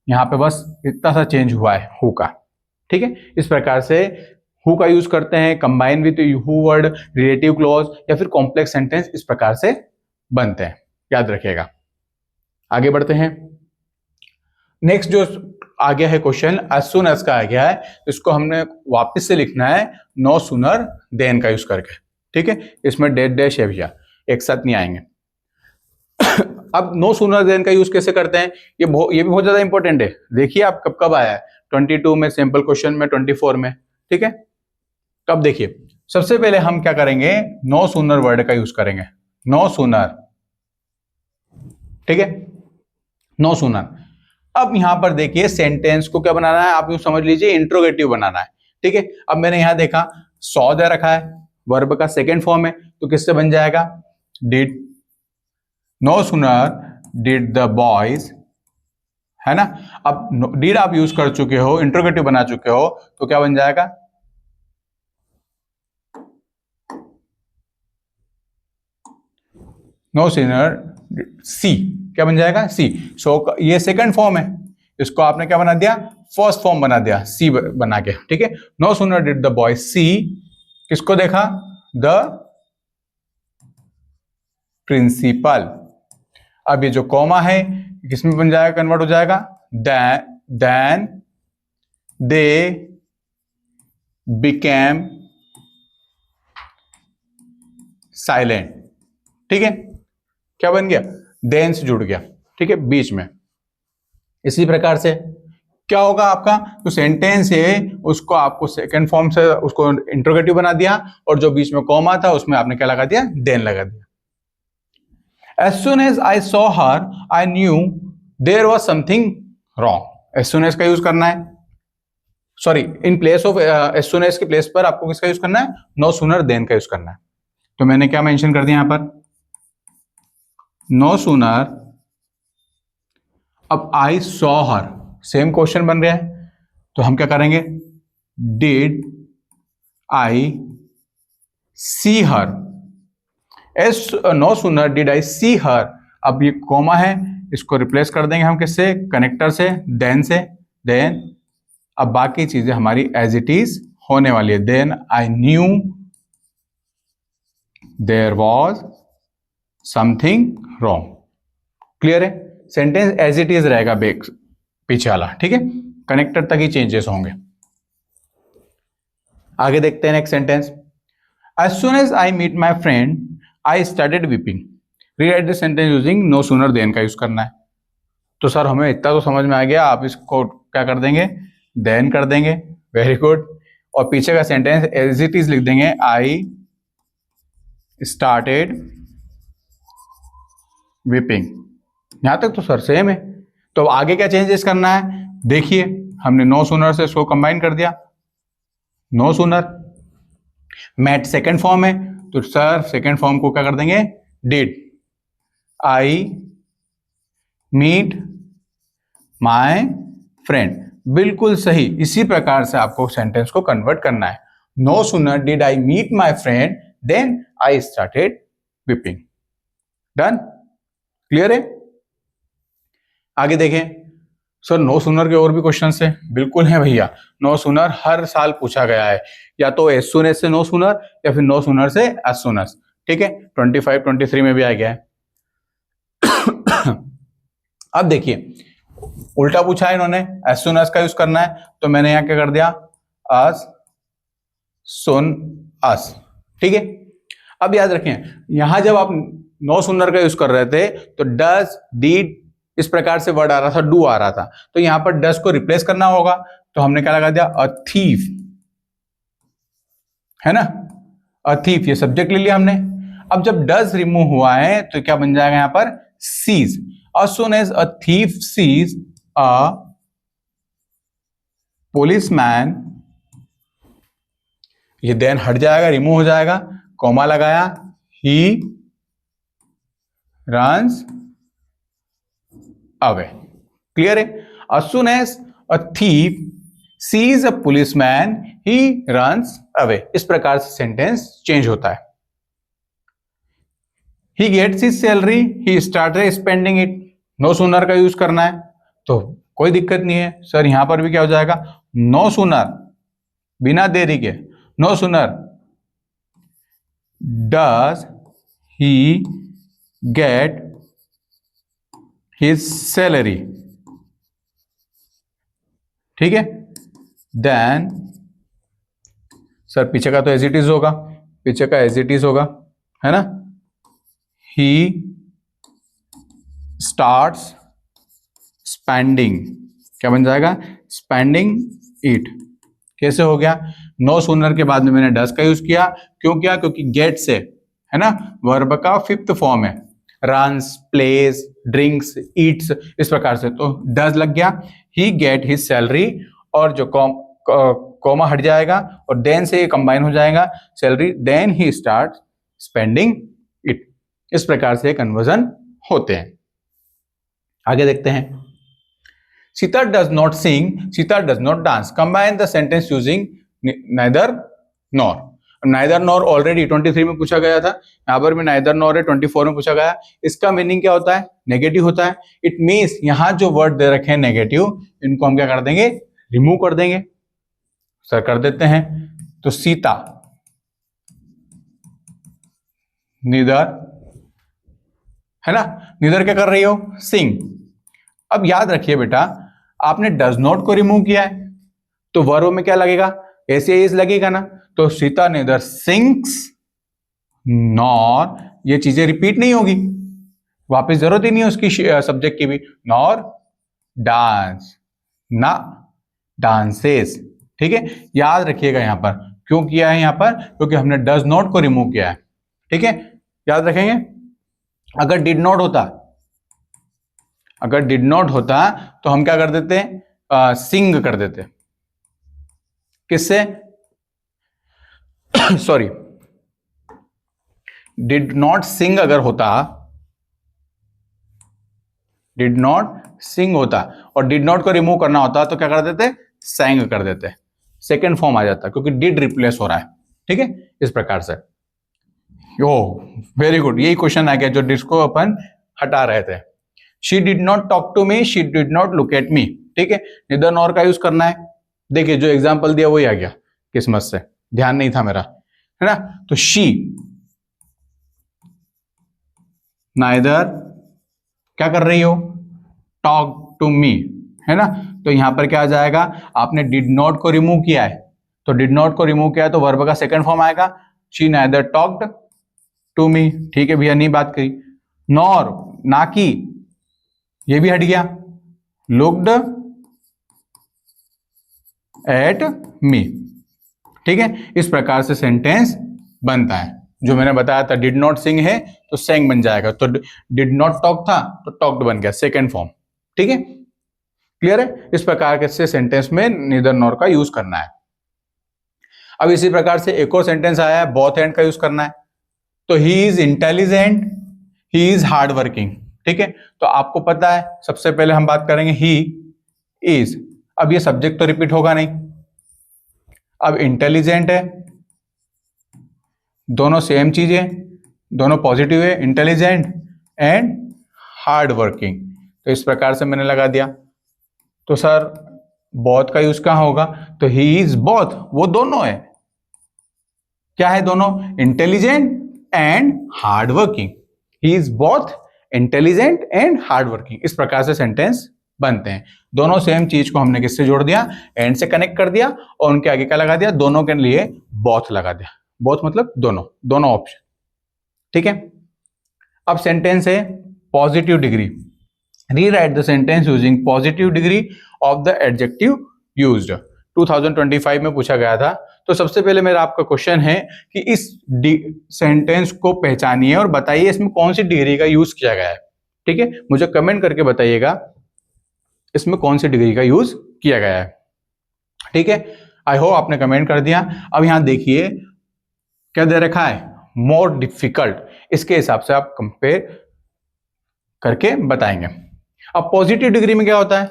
यहां पे बस इतना सा चेंज हुआ है हु का। ठीक है, इस प्रकार से हु का यूज करते हैं, combine with who word, relative clause या फिर कॉम्प्लेक्स सेंटेंस, इस प्रकार से बनते हैं, याद रखिएगा। आगे बढ़ते हैं। नेक्स्ट जो आ गया है क्वेश्चन, एज सुन एज का आ गया है, इसको हमने वापस से लिखना है नो सुनर देन का यूज करके। ठीक है, इसमें डेट डैश है भैया, एक साथ नहीं आएंगे। अब नो सुनर देन का यूज कैसे करते हैं, ये भी बहुत ज्यादा इंपॉर्टेंट है। देखिए आप कब कब आया है, 22 में, सैंपल क्वेश्चन में, 24 में। ठीक है, कब, देखिए सबसे पहले हम क्या करेंगे, नो सुनर वर्ड का यूज करेंगे, नो सुनर। ठीक है, नो सुनर। अब यहां पर देखिए सेंटेंस को क्या बनाना है, आप यूं समझ लीजिए इंट्रोगेटिव बनाना है। ठीक है, अब मैंने यहां देखा सॉ दे रखा है, वर्ब का सेकेंड फॉर्म है, तो किससे बन जाएगा, did. No sooner did the boys, है ना। अब डिड आप यूज कर चुके हो, इंट्रोगेटिव बना चुके हो, तो क्या बन जाएगा, नो सुनर सी, क्या बन जाएगा, सी। सो ये सेकंड फॉर्म है, इसको आपने क्या बना दिया, फर्स्ट फॉर्म बना दिया, सी बना के, ठीक है। No sooner did the boy see, किसको देखा, द प्रिंसिपल। अब ये जो कॉमा है किसमें बन जाएगा, कन्वर्ट हो जाएगा, देन दे बिकेम साइलेंट, ठीक है। क्या बन गया, देन से जुड़ गया, ठीक है, बीच में। इसी प्रकार से क्या होगा आपका, जो सेंटेंस है उसको आपको सेकंड फॉर्म से उसको इंट्रोगेटिव बना दिया, और जो बीच में कॉमा था उसमें आपने क्या लगा दिया, देन लगा दिया। As soon as I saw her, I knew there was something wrong. As soon as का यूज करना है, sorry, in place of as soon as के प्लेस पर आपको किसका यूज करना है, no sooner than का यूज करना है। तो मैंने क्या मेंशन कर दिया यहां पर, no sooner, अब I saw her, same question बन रहा है, तो हम क्या करेंगे, did I see her, as no sooner did I see her, अब ये कॉमा है, इसको रिप्लेस कर देंगे हम किससे, कनेक्टर से, देन से, देन अब बाकी चीजें हमारी एज इट इज होने वाली है, then I knew there was something wrong. Clear है, सेंटेंस एज इट इज रहेगा बैक पीछे वाला, ठीक है, कनेक्टर तक ही चेंजेस होंगे। आगे देखते हैं next sentence, as soon as I meet my friend I started weeping. Rewrite the sentence using no sooner than का यूज करना है। तो सर हमें इतना तो समझ में आ गया, आप इसको क्या कर देंगे, देन कर देंगे, वेरी गुड, और पीछे का सेंटेंस एज इट इज लिख देंगे, आई स्टार्टेड वीपिंग। यहां तक तो सर सेम है। तो आगे क्या चेंजेस करना है, देखिए हमने नो सूनर से इसको कंबाइन कर दिया, no sooner met second form है, तो सर सेकेंड फॉर्म को क्या कर देंगे, did I meet my friend. बिल्कुल सही, इसी प्रकार से आपको सेंटेंस को कन्वर्ट करना है, no sooner did I meet my friend than I started weeping. Done, clear है। आगे देखें, सर नो सूनर के और भी क्वेश्चन है, बिल्कुल है भैया, नो सूनर हर साल पूछा गया है, या तो एज सून एज से नो सूनर, या फिर नो सूनर से एज सून एज, ठीक है, 25, 23 में भी आ गया है। अब देखिए उल्टा पूछा है इन्होंने, एज सून एज का यूज करना है, तो मैंने यहां क्या कर दिया, एज सून एज, ठीक है। अब याद रखें, यहां जब आप नो सूनर का यूज कर रहे थे तो डज, डीड, इस प्रकार से वर्ड आ रहा था, डू आ रहा था, तो यहां पर डज को रिप्लेस करना होगा, तो हमने क्या लगा दिया, अ थीफ, है ना, अ थीफ, ये सब्जेक्ट ले लिया हमने। अब जब डज रिमूव हुआ है तो क्या बन जाएगा यहां पर, sees. As soon as a thief sees a policeman, ये देन हट जाएगा, रिमूव हो जाएगा, कॉमा लगाया, he runs away। क्लियर है, as soon as a thief sees a policeman he runs away। इस प्रकार से सेंटेंस चेंज होता है। He gets his salary, he started spending it। No sooner का यूज करना है तो कोई दिक्कत नहीं है, सर यहां पर भी क्या हो जाएगा, नो सूनर, बिना देरी के, no sooner does he get his salary, ठीक है, देन, सर पीछे का तो एज इट इज होगा, पीछे का एज इट इज होगा, है ना, ही स्टार्ट्स स्पेंडिंग, क्या बन जाएगा, स्पेंडिंग इट। कैसे हो गया, नो सूनर के बाद में मैंने डज का यूज किया, क्यों किया, क्योंकि गेट से, है ना, वर्ब का फिफ्थ फॉर्म है, रन्स, प्लेस, ड्रिंक्स, ईट्स, इस प्रकार से, तो डज लग गया, ही गेट हिज सैलरी, और जो कॉमा हट जाएगा और देन से कंबाइन हो जाएगा, salary, than he start spending it. इस प्रकार से कन्वर्जन होते हैं। आगे देखते हैं, Sita does not sing, Sita does not dance. Combine the sentence using neither nor. Neither nor already 23 में पूछा गया था, यहाँ पर भी नाइदर नॉर है 24 में पूछा गया। इसका मीनिंग क्या होता है? नेगेटिव होता है। इट मीन्स यहाँ जो वर्ड दे रखे हैं नेगेटिव, इनको हम क्या कर देंगे? रिमूव कर देंगे। सर कर देते हैं। तो सीता, नीदर, है ना, नीदर क्या कर रही हो? सिंग। अब याद रखिए बेटा, आपने डज नॉट को रिमूव किया है तो वर्ब में क्या लगेगा? ऐसे इज लगेगा ना। तो सीता नेदर सिंग्स नॉर, ये चीजें रिपीट नहीं होगी, वापस जरूरत ही नहीं है उसकी सब्जेक्ट की भी। नॉर डांस, ना डांसेस। ठीक है, याद रखिएगा यहां पर क्यों किया है, यहां पर क्योंकि हमने डज नॉट को रिमूव किया है। ठीक है, याद रखेंगे। अगर डिड नॉट होता, अगर डिड नॉट होता तो हम क्या कर देते? सिंग कर देते। किससे? सॉरी, डिड नॉट सिंग अगर होता, डिड नॉट सिंग होता और डिड नॉट को रिमूव करना होता तो क्या कर देते? सैंग कर देते। सेकेंड फॉर्म आ जाता क्योंकि डिड रिप्लेस हो रहा है। ठीक है, इस प्रकार से। ओ वेरी गुड, यही क्वेश्चन आ गया जो डिस्को अपन हटा रहे थे। She did not talk to me, she did not look at me. ठीक है, निदर नॉर का यूज करना है। देखिए जो एग्जाम्पल दिया वही आ गया, किस्मत से, ध्यान नहीं था मेरा, है ना। तो शी नाइदर क्या कर रही हो? टॉक टू मी, है ना। तो यहां पर क्या आ जाएगा? आपने डिड नॉट को रिमूव किया है, तो डिड नॉट को रिमूव किया है तो वर्ब का सेकंड फॉर्म आएगा, she neither talked to me. ठीक है भैया, नहीं बात करी। नॉर, ना की, ये भी हट गया। Looked at me. ठीक है, इस प्रकार से सेंटेंस बनता है। जो मैंने बताया था डिड नॉट सिंग है तो सेंग बन जाएगा, तो डिड नॉट टॉक था तो टॉक्ड बन गया, सेकेंड फॉर्म। ठीक है, क्लियर है। इस प्रकार के से सेंटेंस में नीदर नॉर का यूज करना है। अब इसी प्रकार से एक और सेंटेंस आया है, बोथ एंड का यूज करना है। तो he is intelligent, he is hard working. ठीक है, तो आपको पता है सबसे पहले हम बात करेंगे ही इज। अब ये सब्जेक्ट तो रिपीट होगा नहीं। अब इंटेलिजेंट है, दोनों सेम चीज है, दोनों पॉजिटिव है, इंटेलिजेंट एंड हार्ड वर्किंग। तो इस प्रकार से मैंने लगा दिया। तो सर बोथ का यूज कहां होगा? तो ही इज बोथ, वो दोनों है। क्या है दोनों? Intelligent and hard working. He is both intelligent and hard working. इस प्रकार से सेंटेंस बनते हैं। दोनों सेम चीज को हमने किससे जोड़ दिया? एंड से कनेक्ट कर दिया और उनके आगे क्या लगा दिया? दोनों के लिए बोथ लगा दिया। बोथ मतलब दोनों, दोनों ऑप्शन। ठीक है, अब सेंटेंस है positive degree. Rewrite the sentence using positive degree of the adjective used. 2025 में पूछा गया था। तो सबसे पहले मेरा आपका क्वेश्चन है कि इस सेंटेंस को पहचानिए और बताइए इसमें कौन सी डिग्री का यूज किया गया है। ठीक है, मुझे कमेंट करके बताइएगा इसमें कौन सी डिग्री का यूज किया गया है। ठीक है, आई होप आपने कमेंट कर दिया। अब यहां देखिए क्या दे रखा है? More difficult. इसके हिसाब से आप कंपेयर करके बताएंगे। अब पॉजिटिव डिग्री में क्या होता है?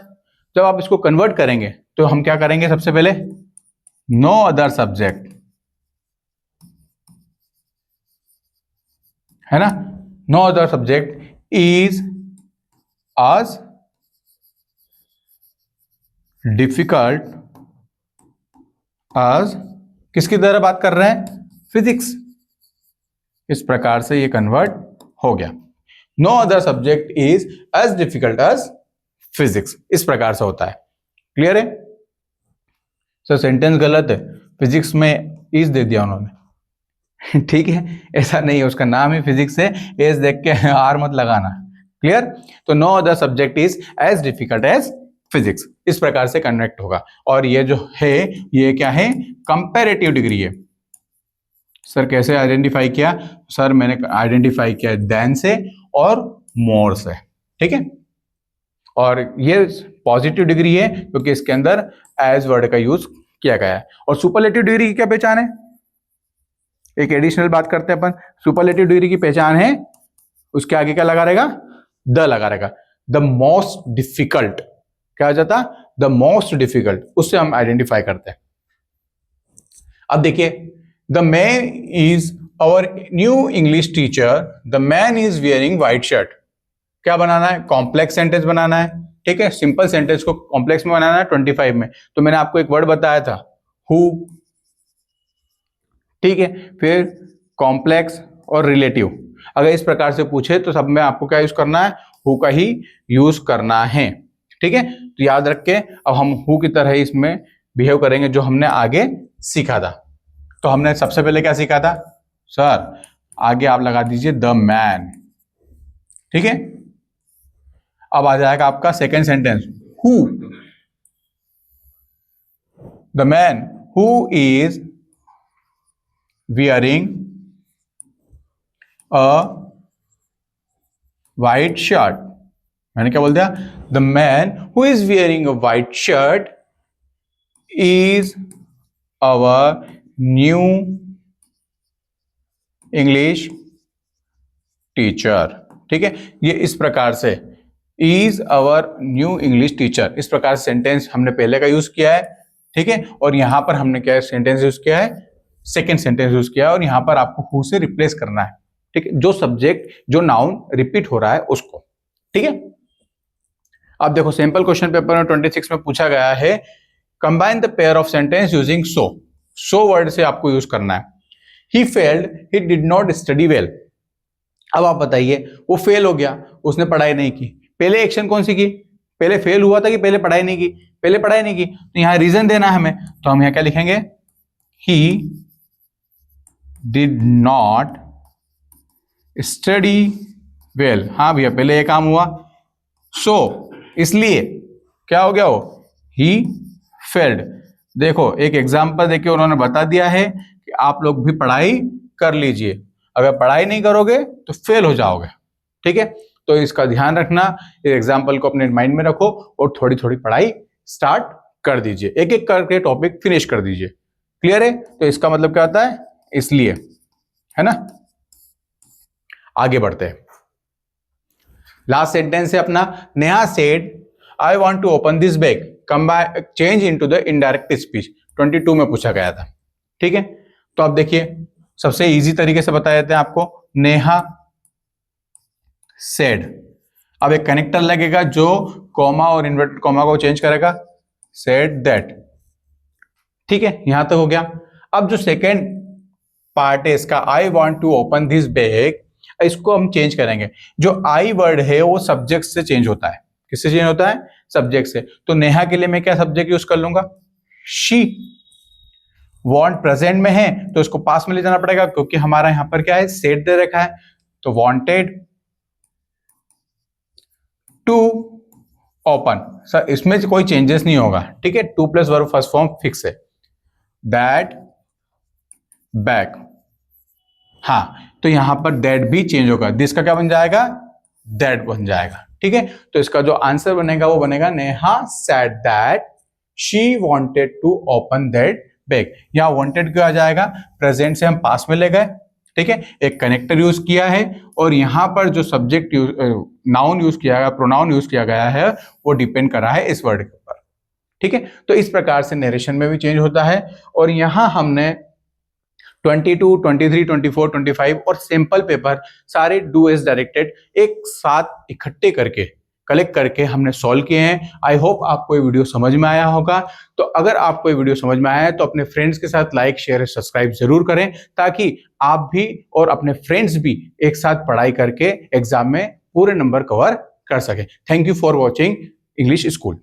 जब आप इसको कन्वर्ट करेंगे तो हम क्या करेंगे? सबसे पहले नो अदर सब्जेक्ट, है ना। No other subject is as difficult as, किसकी तरह बात कर रहे हैं? फिजिक्स। इस प्रकार से ये कन्वर्ट हो गया। No other subject is as difficult as physics. इस प्रकार से होता है। क्लियर है? सर सेंटेंस गलत है, फिजिक्स में इज दे दिया उन्होंने। ठीक है, ऐसा नहीं है, उसका नाम ही फिजिक्स है, एज देख के आर मत लगाना। क्लियर? तो no other subject is as difficult as physics. इस प्रकार से कन्वर्ट होगा। और ये जो है ये क्या है? कंपैरेटिव डिग्री है। सर कैसे आइडेंटिफाई किया? सर मैंने आइडेंटिफाई किया देन से और मोर से। ठीक है, और ये पॉजिटिव डिग्री है क्योंकि इसके अंदर एज वर्ड का यूज किया गया है। और सुपरलेटिव डिग्री की क्या पहचान है? एक एडिशनल बात करते हैं अपन। सुपरलेटिव डिग्री की पहचान है, उसके आगे क्या लगा रहेगा? द लगा रहेगा। द मोस्ट डिफिकल्ट क्या हो जाता? द मोस्ट डिफिकल्ट, उससे हम आइडेंटिफाई करते हैं। अब देखिए the man is our new English teacher, the man is wearing white shirt. क्या बनाना है? कॉम्प्लेक्स सेंटेंस बनाना है, ठीक है। सिंपल सेंटेंस को कॉम्प्लेक्स में बनाना है 25 में। तो मैंने आपको एक वर्ड बताया था हु, ठीक है। फिर कॉम्प्लेक्स और रिलेटिव। अगर इस प्रकार से पूछे तो सब में आपको क्या यूज करना है? हु का ही यूज करना है, ठीक है। तो याद रख के अब हम हु की तरह ही इसमें बिहेव करेंगे जो हमने आगे सीखा था। तो हमने सबसे पहले क्या सीखा था सर? आगे आप लगा दीजिए द मैन, ठीक है। अब आ जाएगा आपका second sentence, who, the man who is wearing a white shirt। मैंने क्या बोल दिया? The man who is wearing a white shirt is our new English teacher, ठीक है। ये इस प्रकार से is our new English teacher, इस प्रकार से सेंटेंस हमने पहले का यूज किया है, ठीक है। और यहां पर हमने क्या सेंटेंस यूज किया है? सेकेंड सेंटेंस यूज किया है। और यहां पर आपको हु से रिप्लेस करना है, ठीक है। जो सब्जेक्ट जो नाउन रिपीट हो रहा है उसको, ठीक है। अब देखो सिंपल क्वेश्चन पेपर में 26 में पूछा गया है combine the pair of sentence using so. So word से आपको यूज करना है। He failed, he did not study well. अब आप बताइए, वो फेल हो गया, उसने पढ़ाई नहीं की। पहले एक्शन कौन सी की? पहले फेल हुआ था कि पहले पढ़ाई नहीं की? पहले पढ़ाई नहीं की। तो यहां रीजन देना है हमें, तो हम यहां क्या लिखेंगे? ही डिड नॉट स्टडी वेल। हाँ भैया, पहले ये काम हुआ, सो इसलिए क्या हो गया? वो ही फेल्ड। देखो एक एग्जाम्पल देके उन्होंने बता दिया है कि आप लोग भी पढ़ाई कर लीजिए, अगर पढ़ाई नहीं करोगे तो फेल हो जाओगे, ठीक है। तो इसका ध्यान रखना, इस एग्जाम्पल को अपने माइंड में रखो और थोड़ी थोड़ी पढ़ाई स्टार्ट कर दीजिए, एक एक करके टॉपिक फिनिश कर दीजिए। क्लियर है? तो इसका मतलब क्या होता है? इसलिए, है ना। आगे बढ़ते हैं। लास्ट सेंटेंस है अपना, Neha said I want to open this bag, combine change into the indirect speech. 22 में पूछा गया था, ठीक है। तो अब देखिए सबसे इजी तरीके से बता देते हैं आपको। नेहा सेड, अब एक कनेक्टर लगेगा जो कॉमा और इन्वर्टेड कॉमा को चेंज करेगा, सेड दैट, ठीक है। यहां तक हो गया। अब जो सेकेंड पार्ट है इसका, I want to open this bag, इसको हम चेंज करेंगे। जो आई वर्ड है वो सब्जेक्ट से चेंज होता है। किससे चेंज होता है? सब्जेक्ट से। तो नेहा के लिए मैं क्या सब्जेक्ट यूज कर लूंगा? शी। वॉन्ट प्रेजेंट में है तो इसको पास में ले जाना पड़ेगा, क्योंकि हमारा यहां पर क्या है? सेड दे रखा है। तो वॉन्टेड टू ओपन, सर इसमें कोई चेंजेस नहीं होगा, ठीक है। Two plus verb first form fix है। दैट बैग, हाँ, तो यहां पर दैट भी चेंज होगा। दिस का क्या बन जाएगा? दैट बन जाएगा, ठीक है। तो इसका जो आंसर बनेगा वो बनेगा Neha said that she wanted to open that bag. यहां वांटेड क्यों आ जाएगा? प्रेजेंट से हम पास में ले गए, ठीक है। एक कनेक्टर यूज किया है और यहां पर जो सब्जेक्ट नाउन यूज किया गया, प्रोनाउन यूज किया गया है, वो डिपेंड कर रहा है इस वर्ड के ऊपर, ठीक है। तो इस प्रकार से नरेशन में भी चेंज होता है। और यहां हमने 22, 23, 24, 25 और सैंपल पेपर सारे डू एज डायरेक्टेड एक साथ इकट्ठे करके कलेक्ट करके हमने सॉल्व किए हैं। आई होप आपको ये वीडियो समझ में आया होगा। तो अगर आपको ये वीडियो समझ में आया है तो अपने फ्रेंड्स के साथ लाइक शेयर सब्सक्राइब जरूर करें, ताकि आप भी और अपने फ्रेंड्स भी एक साथ पढ़ाई करके एग्जाम में पूरे नंबर कवर कर सकें। Thank you for watching English school.